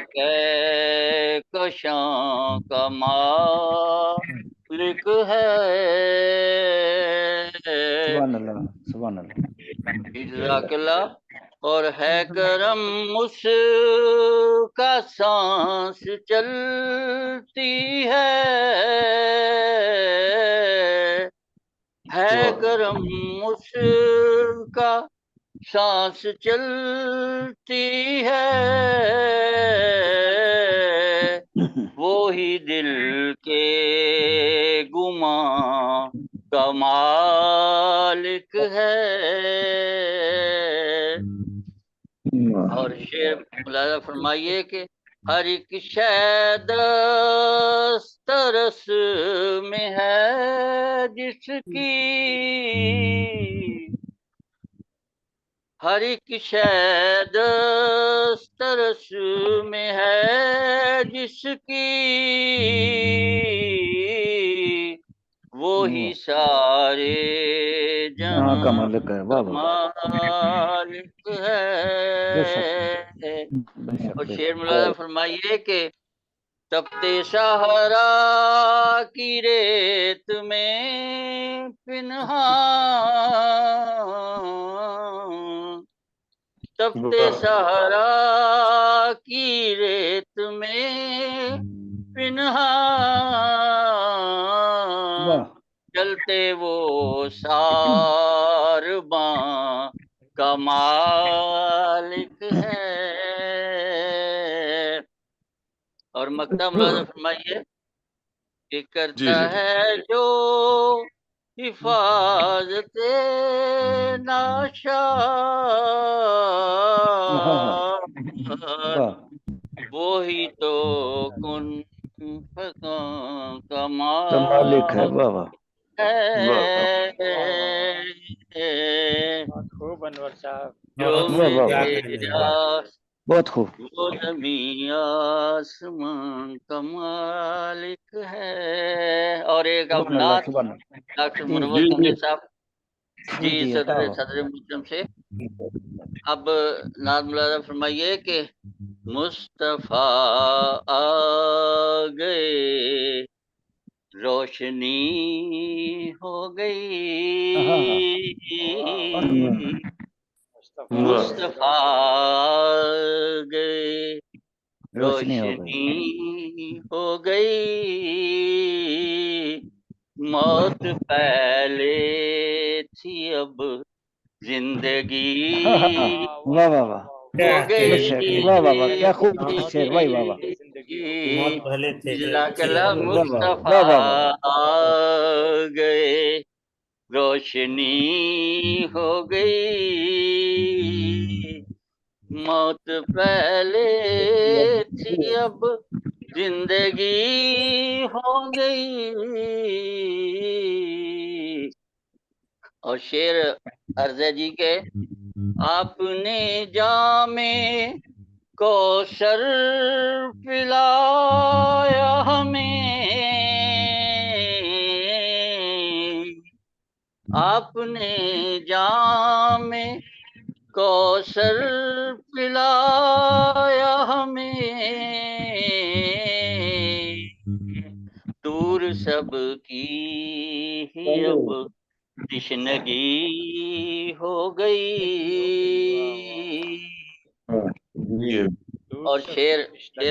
के कशां का मालिक है। सुभान अल्लाह, सुभान अल्लाह। जज़ाकल्लाह। और है करम उसका सांस चलती है करम उसका सांस चलती है, वो ही दिल के गुमां का मालिक है। और शेर मुलाज़ा फरमाइए कि हर एक शय दस्तरस में है जिसकी, हर एक शय दस्तरस में है जिसकी, वो ही सारे जहाँ का मालिक है। वाह वाह। मालिक है। और शेर मुलाजा फरमाइए कि तपते सहारा की रेत में पिन्हां, तपते सहारा की रेत में पिन्हां, चलते वो सारबां का मालिक है। और मक्ता मुलाजा फरमाइए कि करता है जो हिफाजत नाशाद, वो ही तो कुन का मालिक है। वाह वाह खूब अनवर साहब, जो मेरा बहुत खूब। वो ज़मीं आसमान का मालिक है। और एक अब नात डॉक्टर मुनव्वर कंडे साहब जी सदर मुहतरम से अब नात मुलाज़ा फरमाइए कि मुस्तफ़ा आ गए, रोशनी हो गई, मुस्तफ़ा गए, रोशनी हो गई, मौत पहले थी अब जिंदगी वाह वाह वाह हो गई। वाह वाह वाह क्या खूब शेर, वाह वाह वाह। जज़ाकल्लाह। मुस्तफ़ा आ गए, रोशनी हो गई, मौत पहले थी अब जिंदगी हो गई। और शेर अर्ज़ा जी के आपने जामे कौसर पिलाया हमें, आपने जामे कौसर पिलाया हमें, दूर सब की ही अब तिश्नगी हो गई। और शेर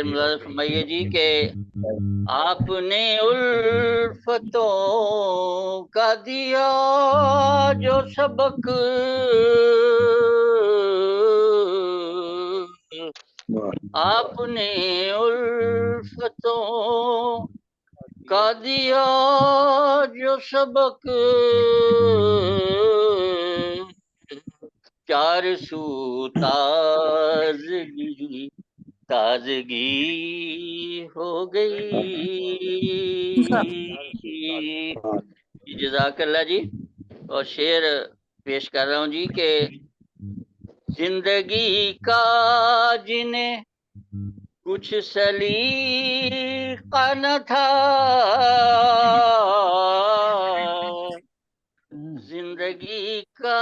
मुलाज़ा फरमाइए जी के आपने उल्फतों का दिया जो सबक, आपने उल्फतों का दिया जो सबक, चार सू ताज़गी ताजगी हो गई। जज़ाकल्लाह जी। और शेर पेश कर रहा हूँ जी के जिंदगी का जिन्हें कुछ सलीका न था, जिंदगी का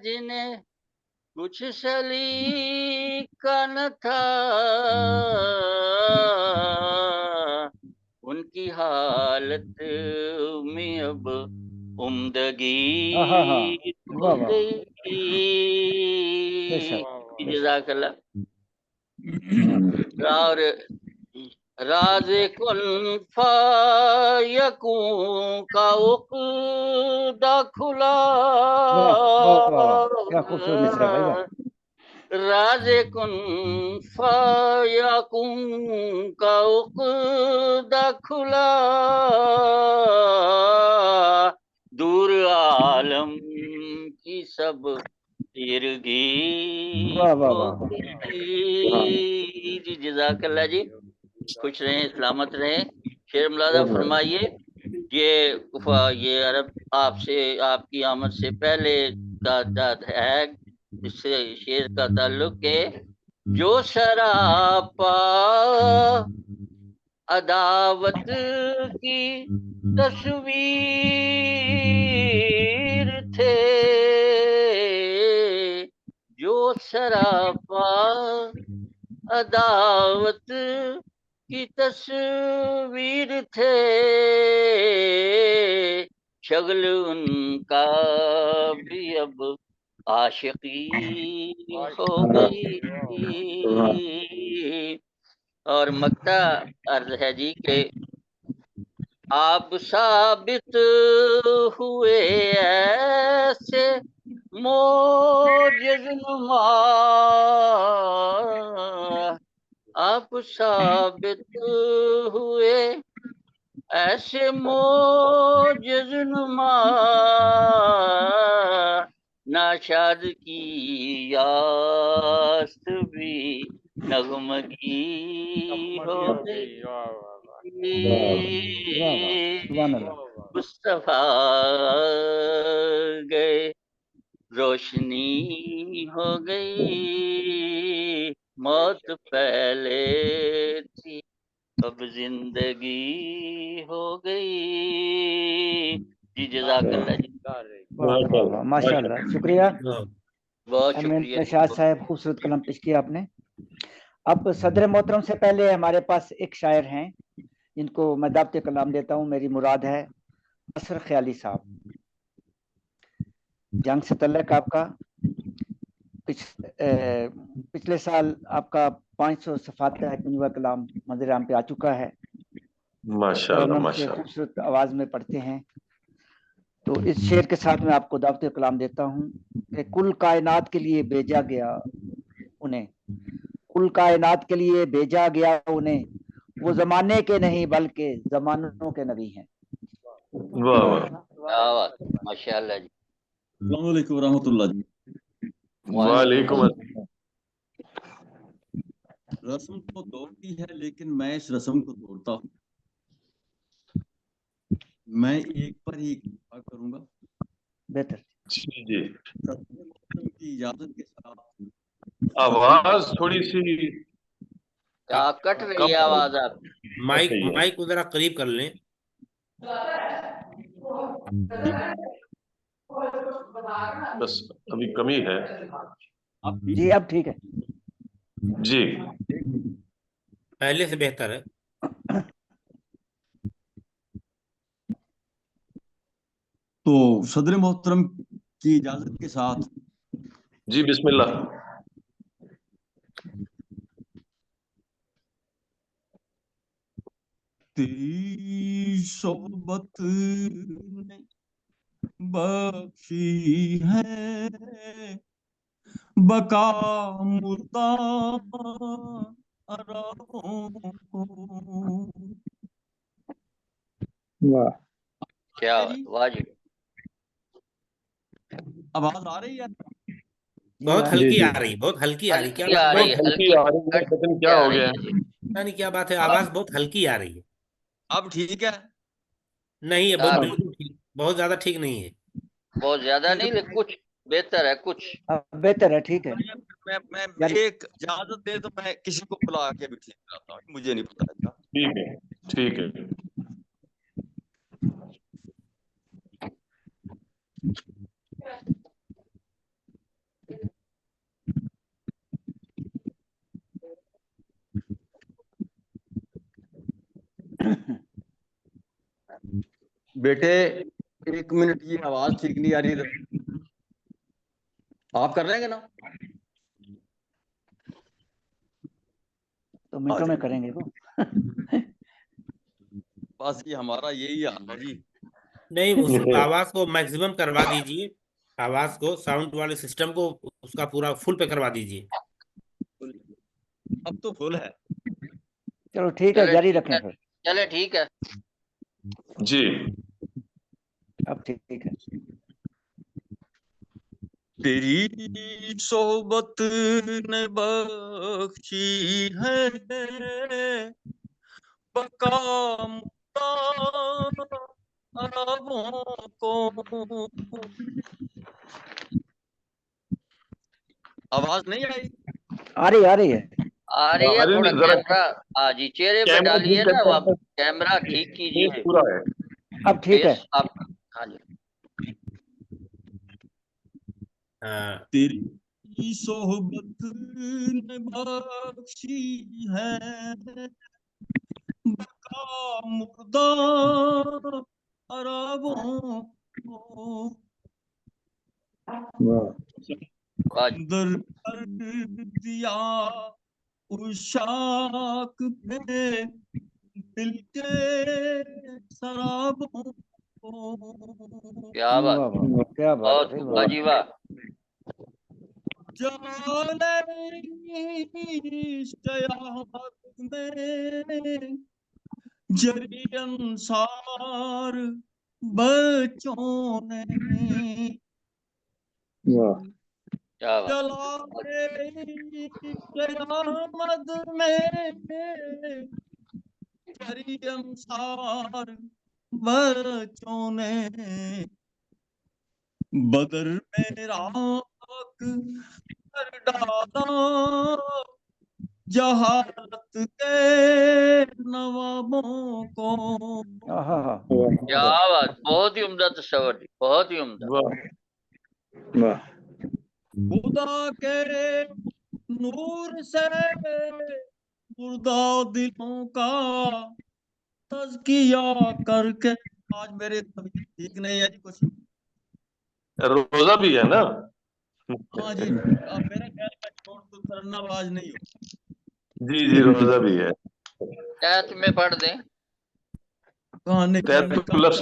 जिन्हें कुछ सलीका न था, उनकी हालत में अब उम्दगी हो गई। जज़ाकल्लाह। और राज कुन फायकूं का उक़दा खुला, क्या खूबसूरत मिसरा भाई, वाह। राज कुन फायकूं का उक़दा खुला, दूर आलम की सब तिरगी हो गई। जज़ाकल्लाह जी। खुश रहें, सलामत रहें। शेर मुलाज़ा फरमाइए ये अरब आपसे आपकी आमद से पहले का है, इससे शेर का ताल्लुक है जो सरापा अदावत की तस्वीर थे, सरापा अदावत की तस्वीर थे, शगल उनका भी अब आशिकी हो गई। और मक्ता अर्ज है जी के आप साबित हुए ऐसे मोजज़नुमा, आप साबित हुए ऐसे मोजज़नुमा, नाशाद की यास्त भी नगमगी हो गई। मुस्तफा गए रोशनी हो गई, मौत पहले थी अब जिंदगी हो गई। जी जज़ाकल्लाह जी। माशाल्लाह, शुक्रिया। बहुत शुक्रिया। शाह साहब, खूबसूरत कलम पेश किया आपने। अब सदर मोहतरम से पहले हमारे पास एक शायर हैं जिनको मैं दावत कलाम देता हूँ। मेरी मुराद है असर ख्याली साहब। जंग से तल्लक आपका पिछले साल आपका 500 सफ़ात का हुआ कलाम मंज़िल आम पे आ चुका है। माशाल्लाह माशाल्लाह। खूबसूरत आवाज में पढ़ते हैं। तो इस शेर के साथ मैं आपको दावत कलाम देता हूँ कि कुल कायनात के लिए भेजा गया उन्हें, कुल कायनात के लिए भेजा गया उन्हें, वो जमाने के नहीं बल्कि जमानों के नबी हैं। वाह वाह, माशाल्लाह जी। अस्सलाम वालेकुम रहमतुल्लाह जी। वालेकुम अस्सलाम। रस्म तो तोड़ती है लेकिन मैं इस रस्म को तोड़ता हूँ। मैं एक पर ही इक्तफा करूंगा। बेहतर जी। की इजाजत के साथ आवाज थोड़ी सी कट रही है आवाज आप। माइक को जरा करीब कर लें। बस अभी कमी है जी, अब ठीक है जी, पहले से बेहतर है। तो सदर मोहतरम की इजाजत के साथ जी बिस्मिल्लाह। तेरी सोबत ने बख्शी है बका मुर्दा वाह क्या वाह जी। आवाज आ रही है? बहुत हल्की आ रही, बहुत हल्की आ रही। क्या आ रही है, हल्की आ रही है, पता नहीं क्या हो गया। पता नहीं क्या बात है, आवाज बहुत हल्की आ रही है। अब ठीक है? नहीं है, बहुत बिल्कुल ठीक, बहुत ज्यादा ठीक नहीं है। बहुत ज्यादा नहीं, लेकिन कुछ बेहतर है, कुछ बेहतर है, ठीक है। मैं एक इजाजत दे तो मैं किसी को बुला के भी ठीक कराता हूँ, मुझे नहीं पता। ठीक है ठीक है। बेटे 1 मिनट, ये आवाज ठीक नहीं आ रही। आप कर रहे हैं ना? तो मिनटों में करेंगे वो। बस ये हमारा यही हाल है जी। नहीं, उस आवाज को मैक्सिमम करवा दीजिए, आवाज को, साउंड वाले सिस्टम को उसका पूरा फुल पे करवा दीजिए। अब तो फुल है। चलो ठीक है, जारी रखें फिर। चले ठीक है जी। अब ठीक है। तेरी सोबत ने बख्शी है बका अरबों को। आवाज नहीं आई? आ रही है आ रही है। थोड़ा कैमरा जी चेहरे पे डालिए ना, आप कैमरा ठीक कीजिए। पूरा है अब ठीक है। आप हाँ जी। तेरी की सोहबत ने बख्शी है, बका मुर्दा अरबों को दर कर दिया उशाक पे दिल के शराबों को। क्या बात, क्या बात है, वाह जी वाह। जाने कयामत में जरी अंसार बच्चों ने क्या बात, जलाए कयामत में जरी अंसार बच्चों ने बदर में राख कर डाला जहालत के नवाबों को। क्या बात, बहुत ही उम्दा तस्वर, बहुत ही उम्दा। खुदा के नूर से मुर्दा दिलों का तज़किया करके। आज मेरे तबीयत ठीक नहीं है जी, कुछ रोजा भी है ना? हाँ जी, अब मेरा ख्याल है छोड़ तो तरन्नाबाज नहीं हो। जी जी, रोजा भी है। तहत में पढ़ दें। कहाँ निकल प्लस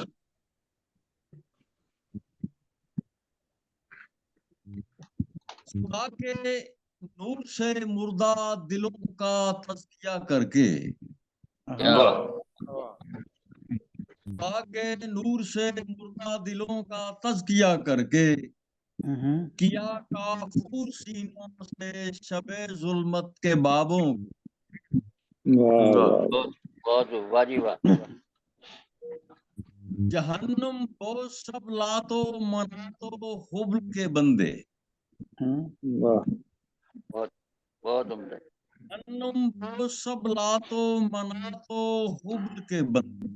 खुदा के नूर से मुर्दा दिलों का तज़किया करके। खुदा के नूर से मुर्दा दिलों का तज़किया करके किया काफूर सीनों से शबे जुल्मत के बाबों बहुत वाह जी वाह। जहन्नुम को सब लातो मनातो हुब्ल के बंदे। बहुत बहुत उम्दा। जहन्नुम को सब लातो मनातो हुब्ल के बंदे।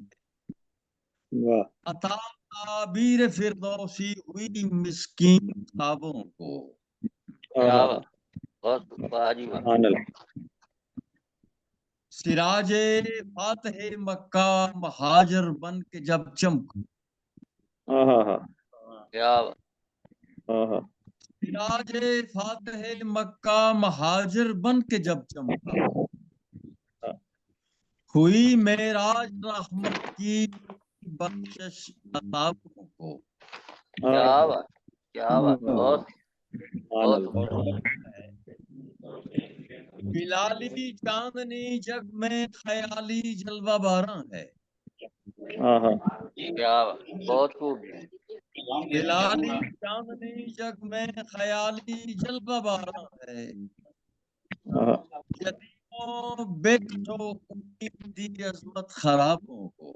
अता ताबीर फिरदौसी हुई मिस्कीन ख्वाबों को। क्या बात, बहुत वाह जी वाह। सिराजे फातह मक्का महाजर बन के जब चमका। क्या बात, सिराजे फातह मक्का महाजर बन के जब चमका। हुई मेराज रहमत की बख्शिश अताबों को। क्या बात, क्या बात, बहुत बहुत। बिलाली चांदनी जग में ख्याली जलवा बारां है। क्या बात, बहुत खूब। बिलाली चांदनी जग में ख्याली जलवा बारां है। यतीमों बेकसों की दी अजमत खराबों को।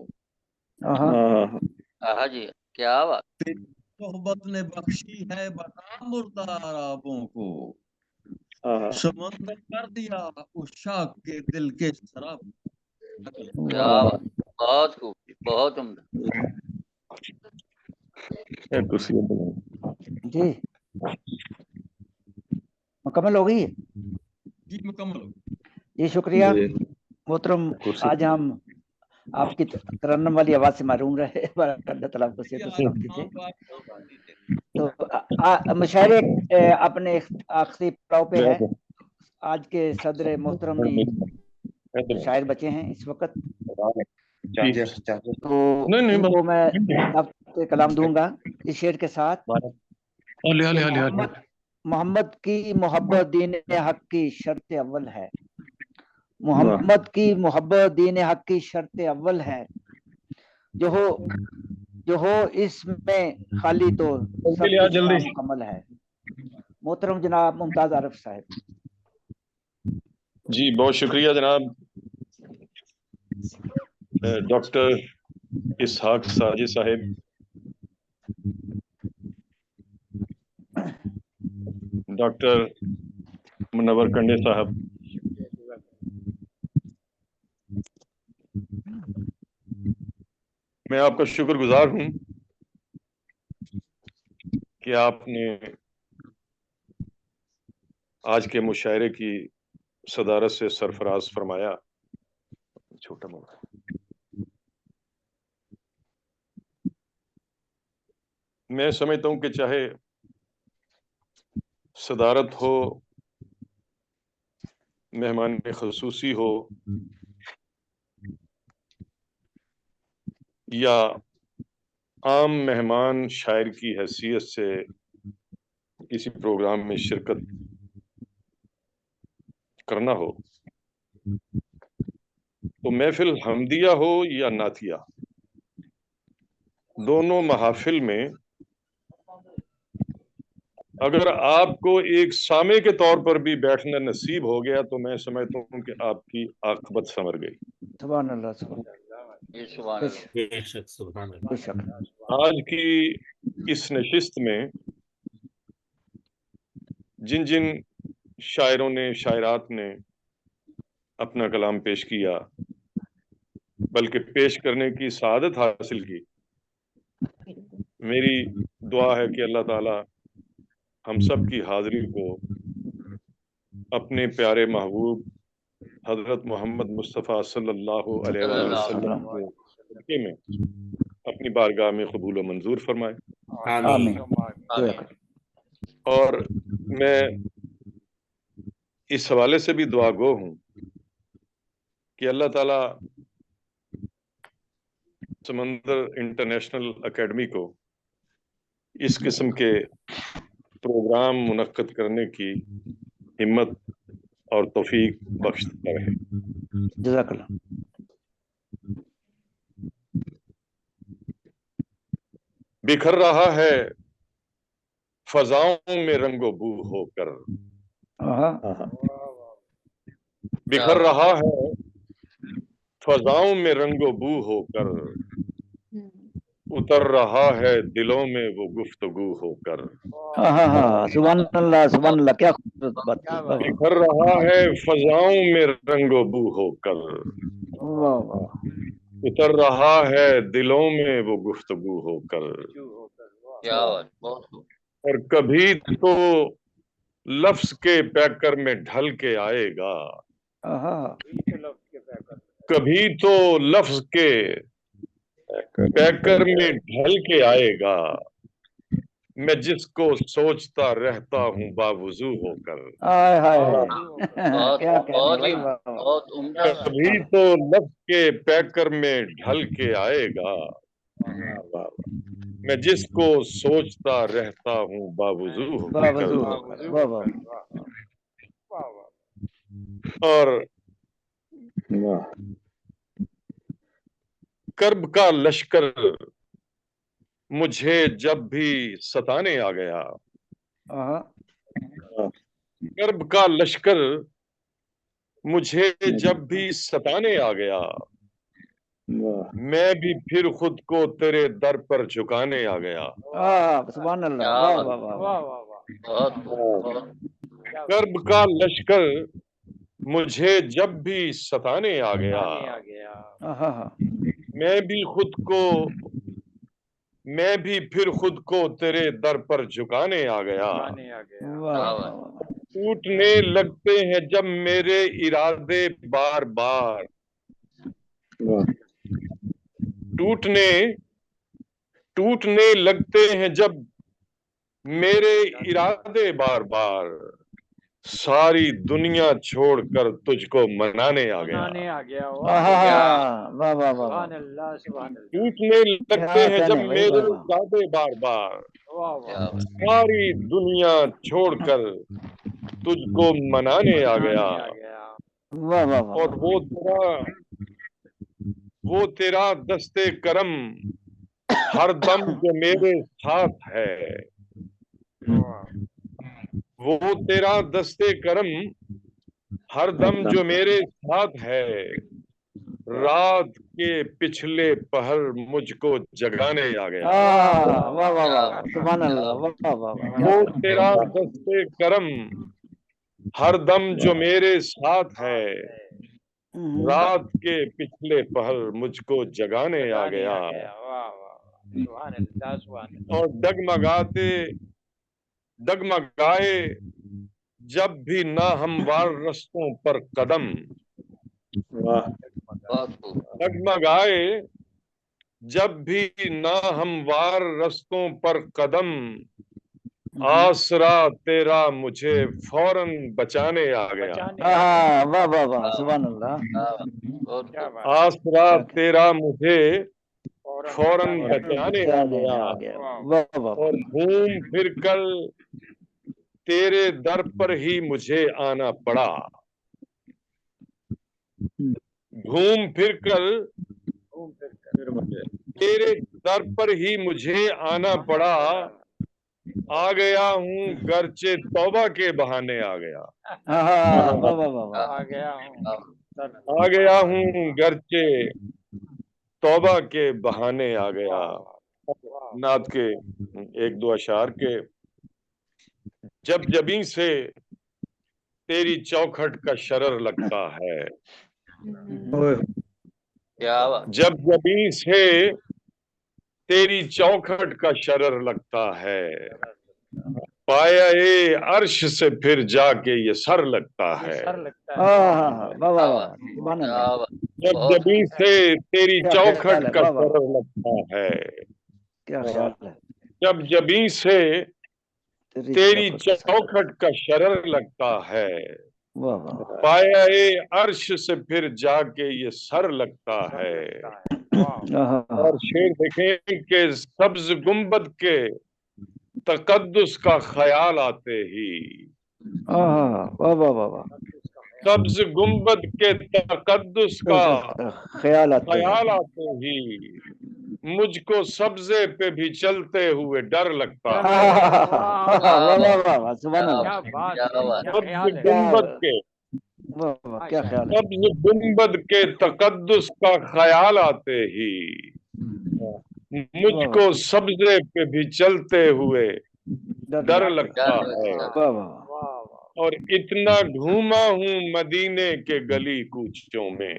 हाँ जी, क्या बात। सोहबत ने बख्शी है बका मुर्दा अराबों को। समंदर कर दिया उस शाख के दिल के शराब। क्या बात, बहुत खूब, बहुत उम्दा। जी मुकम्मल हो गई? जी मुकम्मल। जी शुक्रिया मोहतरम। आज हम आपकी तरन्नुम वाली आवाज से महरूम रहे। अल्लाह ताला आपको सेहत और सलामती दे। तो मुशायरे अपने आखिरी पड़ाव पे है। आज के सदर मोहतरम भी शायर बचे हैं इस वक्त, तो उनको मैं कलाम दूंगा इस शेर के साथ। मोहम्मद की मोहब्बत दीन हक की शर्त अव्वल है। मोहम्मद की मोहब्बत दीन हक की शर्त अव्वल है। जो हो इसमें खाली तो सब कुछ नामुकम्मल है। मोहतरम जनाब मुमताज आरिफ साहब। जी बहुत शुक्रिया जनाब डॉक्टर इसहाक साजिद साहिब, डॉक्टर मुनव्वर कंडे साहब, मैं आपका शुक्रगुजार हूं कि आपने आज के मुशायरे की सदारत से सरफराज फरमाया। छोटा मोटा मैं समझता हूं कि चाहे सदारत हो, मेहमान खसूसी हो, या आम मेहमान शायर की हैसियत से किसी प्रोग्राम में शिरकत करना हो, तो महफिल हमदिया हो या नातिया, दोनों महाफिल में अगर आपको एक सामे के तौर पर भी बैठना नसीब हो गया तो मैं समझता हूँ कि आपकी आखिरत संवर गई। सुभान अल्लाह, सुभान अल्लाह। आज की इस नशिस्त में जिन जिन शायरों ने, शायरात ने अपना कलाम पेश किया, बल्कि पेश करने की सआदत हासिल की, मेरी दुआ है कि अल्लाह ताला हम सब की हाजिरी को अपने प्यारे महबूब हजरत मोहम्मद मुस्तफ़ा सल्लल्लाहु अलैहि वसल्लम के में अपनी बारगाह में कबूल व मंजूर फरमाए। आमीन। और मैं इस हवाले से भी दुआ गो हूँ कि अल्लाह ताला समंदर इंटरनेशनल एकेडमी को इस किस्म के प्रोग्राम मुनक्कद करने की हिम्मत और तौफीक बख्शता रहे। जज़ाकल्लाह। बिखर रहा है फजाओं में रंगो बू होकर, बिखर रहा है फजाओं में रंगो बू होकर, उतर रहा है दिलों में वो गुफ्तगू होकर। सुभान अल्लाह, सुभान अल्लाह, क्या खूबसूरत बात। बिखर रहा है फजाओं में रंगो बू होकर, उतर रहा है दिलों में वो गुफ्तगू होकर। और कभी तो लफ्ज के पैकर में ढल के आएगा, कभी तो लफ्ज के पैकर में ढल के आएगा, मैं जिसको सोचता रहता हूँ बावुजू होकर। कभी तो लफ्ज के पैकर में ढल के आएगा, मैं जिसको सोचता रहता हूँ बावुजू होकर। और कर्ब का लश्कर मुझे जब भी सताने आ गया, कर्ब का लश्कर मुझे जब भी सताने आ गया, मैं भी फिर खुद को तेरे दर पर झुकाने आ गया। सुभान अल्लाह, वाह वाह वाह। कर्ब का लश्कर मुझे जब भी सताने आ गया, मैं भी फिर खुद को तेरे दर पर झुकाने आ गया। टूटने लगते हैं जब मेरे इरादे बार बार, टूटने लगते हैं जब मेरे इरादे बार बार, सारी दुनिया छोड़कर तुझको मनाने आ गया। टूटने लगते हैं जब मेरे इरादे बार बार, सारी दुनिया छोड़कर तुझको मनाने आ गया। और वो तेरा दस्ते करम हर दम जो मेरे साथ है, वो तेरा दस्ते करम हर दम जो मेरे साथ है, रात के पिछले पहर मुझको जगाने आ गया। वाह वाह वाह, सुभान अल्लाह, वाह वाह। वो तेरा दस्ते करम हर दम जो मेरे साथ है, रात के पिछले पहर मुझको जगाने आ गया। और डगमगाए जब भी ना हमवार रस्तों पर कदम, डगमगाए जब भी ना हमवार रस्तों पर कदम, आसरा तेरा मुझे फौरन बचाने आ गया। वाह वाह वाह, सुभान अल्लाह। आसरा तेरा मुझे फौरन बचाने आ गया, वाह वाह। और घूम फिर कर तेरे दर पर ही मुझे आना पड़ा। घूम फिर कर तेरे दर पर ही मुझे आना पड़ा। आ गया हूँ गर्चे तौबा के बहाने आ गया। वाह वाह वाह। आ गया हूँ गर्चे तौबा के बहाने आ गया। नात के एक दो अशार के, जब जबी से तेरी चौखट का शरर लगता है, जब जबी से तेरी चौखट का शरर लगता है, पाया ए अर्श से फिर जाके ये सर लगता है। जब जबी से तेरी चौखट का शरर लगता है, क्या ख्याल है। जब जबी से तेरी चौखट का शरर लगता है, पाया ए अर्श से फिर जाके ये सर लगता है। और शेर देखें कि सब्ज गुंबद के तकद्दुस का ख्याल आते ही, वाह वाह वाह, सब्ज गुंबद के तकद्दुस का ख्याल आते ही मुझको सब्जे पे भी चलते हुए डर लगता है। सब्ज गुंबद के क्या ख्याल है। सब्ज गुंबद के तकद्दुस का ख्याल आते ही मुझको सब्जे पे भी चलते हुए डर लगता है। और इतना घूमा हूँ मदीने के गली कूचों में,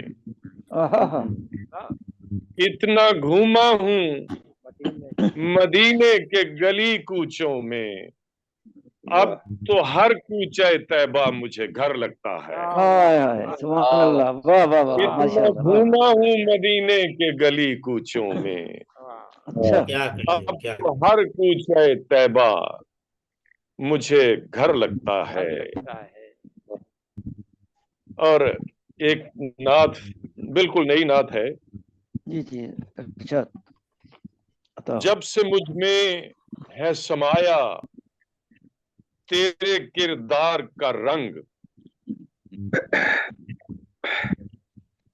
इतना घूमा हूँ मदीने के गली कूचों में, अब तो हर कूचे तैबा मुझे घर लगता है। इतना घूमा हूँ मदीने के गली कूचों में, अब तो हर कूचे तैबा मुझे घर लगता है। और एक नात बिल्कुल नई नात है। जी जी, अच्छा। जब से मुझ में है समाया तेरे किरदार का रंग,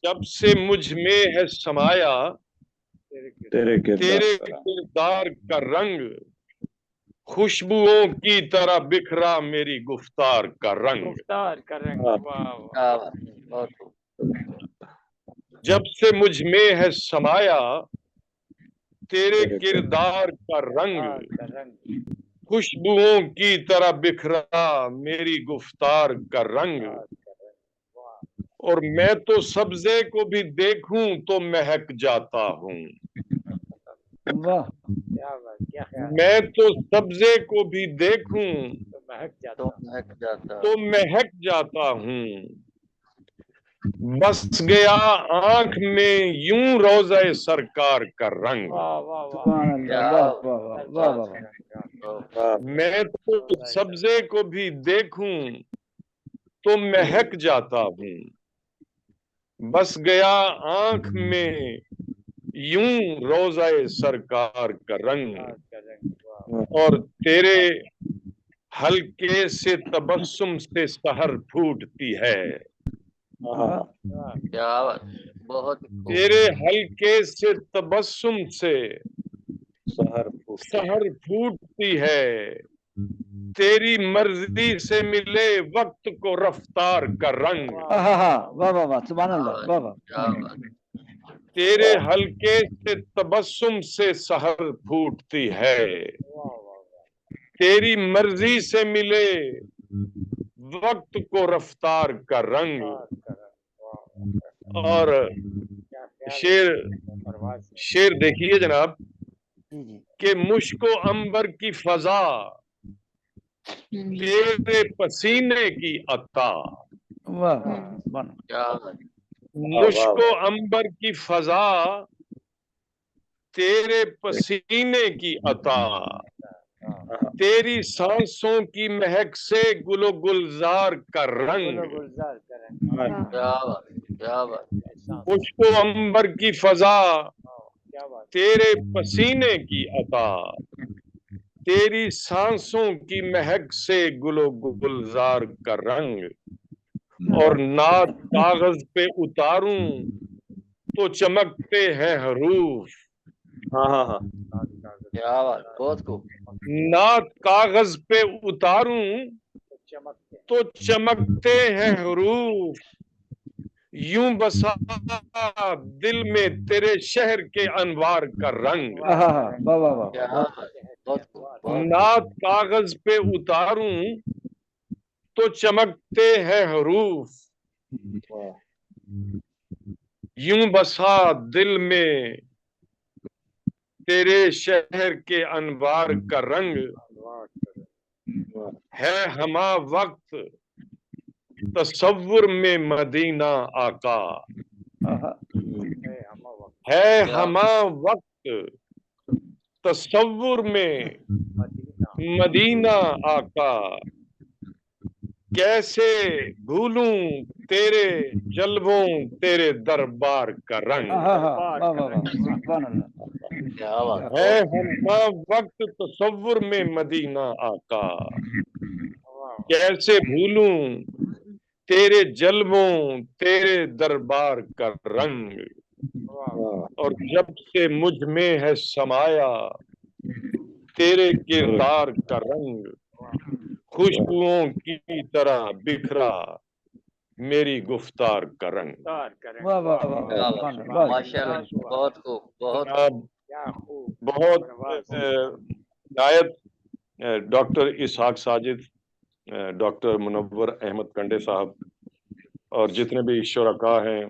जब से मुझ में है समाया तेरे किरदार का रंग, खुशबुओं की तरह बिखरा मेरी गुफ्तार का रंग। जब से मुझ में है समाया तेरे किरदार का रंग, खुशबुओं की तरह बिखरा मेरी गुफ्तार का रंग। और मैं तो सब्जे को भी देखूं तो महक जाता हूँ, मैं तो सब्जे को भी देखूं तो महक जाता हूँ। बस गया आंख में यूं रोज़े सरकार का रंग। मैं तो सब्जे को भी देखूं तो महक जाता हूँ, बस गया आंख में यूं रोज़े सरकार का रंग। और तेरे हल्के से तबस्सुम से सहर फूटती है, तेरे हल्के से तबस्सुम से सहर फूटती है। तेरी मर्जी से मिले वक्त को रफ्तार का रंग। वाह वाह वाह, सुभान अल्लाह, वाह वाह। तेरे हल्के से तबस्सुम से सहर फूटती है, तेरी मर्जी से मिले वक्त को रफ्तार का रंग। और शेर देखिए जनाब कि मुश्को अंबर की फजा तेरे पसीने की अता, वाह मुझको अंबर की फजा, तेरे पसीने की अता, तेरी सांसों की महक से गुलो गुलजार का रंग, मुझको अंबर की फजा, तेरे पसीने की अता, तेरी सांसों की महक से गुलो गुलजार का रंग, और नात कागज पे उतारूं तो चमकते हैं हरूफ। हाँ क्या बात, बहुत खूब। नात कागज पे उतारूं तो चमकते हैं हरूफ, यूं बसा दिल में तेरे शहर के अनवार का रंग। नात कागज पे उतारूं तो चमकते हैं हरूफ, यूं बसा दिल में तेरे शहर के अनवार का रंग, है हमा वक्त तसव्वुर में मदीना आका, है हमा वक्त तसव्वुर में मदीना आका, कैसे भूलूं तेरे जलवों तेरे दरबार का रंग। है हमा वक्त तसव्वुर में मदीना आका, कैसे भूलूं तेरे जलवों तेरे दरबार का रंग, और जब से मुझ में है समाया तेरे किरदार का रंग, खुशबुओं की तरह बिखरा मेरी गुफ्तार का रंग। माशाल्लाह, बहुत खूब, बहुत बहुत नायब डॉक्टर इसहाक साजिद, डॉक्टर मुनव्वर अहमद कंडे साहब और जितने भी शुरका हैं,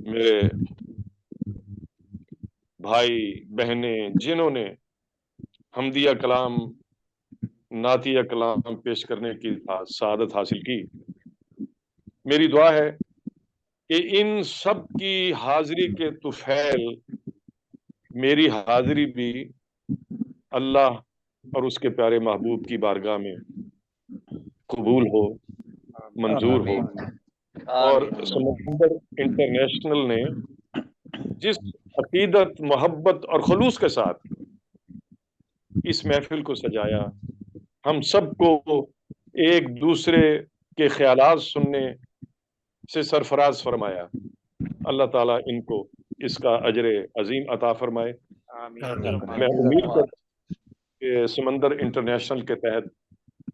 मेरे भाई बहनें, जिन्होंने हमदिया कलाम नातिया कलाम पेश करने की सआदत हासिल की, मेरी दुआ है कि इन सब की हाजिरी के तुफैल मेरी हाजिरी भी अल्लाह और उसके प्यारे महबूब की बारगाह में कबूल हो, मंजूर हो। और समंदर इंटरनेशनल ने जिस अकीदत, मोहब्बत और खुलूस के साथ इस महफिल को सजाया, हम सबको एक दूसरे के ख्यालात सुनने से सरफराज फरमाया, अल्लाह ताला इनको इसका अजर अजीम अता फरमाए। मैं उम्मीद करता हूं कि समंदर इंटरनेशनल के तहत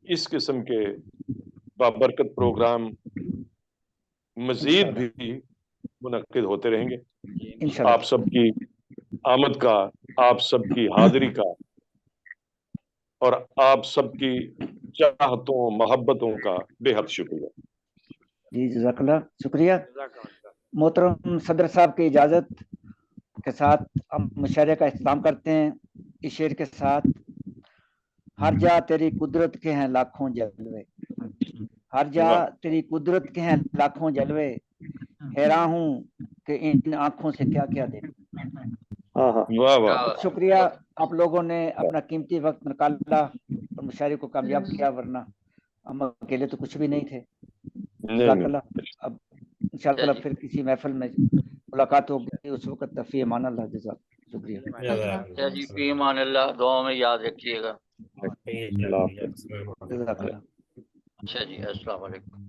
इस किस्म के बाबरकत प्रोग्राम मजीद भी मुनक्किद होते रहेंगे। आप सबकी आमद का, आप सबकी हाजिरी का और आप सबकी चाहतों मोहब्बतों का बेहद शुक्रिया। जी जज़ाकल्लाह, शुक्रिया। मोहतरम सदर साहब की इजाज़त के साथ हम मुशायरे का इख्तिताम करते हैं इस शेर के साथ। हर जा तेरी कुदरत के हैं लाखों जलवे, हर जा तेरी कुदरत के हैं लाखों जलवे, हैरान हूँ कि इन आंखों से क्या क्या देखूं। वाह वाह, शुक्रिया, आप लोगों ने अपना कीमती वक्त निकाला और मुशायरे को कामयाब किया, वरना हम अकेले तो कुछ भी नहीं थे। अब इंशाअल्लाह फिर किसी महफिल में मुलाकात होगी, उस वक्त तफी अमान अल्लाह। जज़ाक, शुक्रिया जी, फी अमान अल्लाह, दुआ में याद रखिएगा। जज़ाकल्लाह। अच्छा जी, अस्सलाम वालेकुम।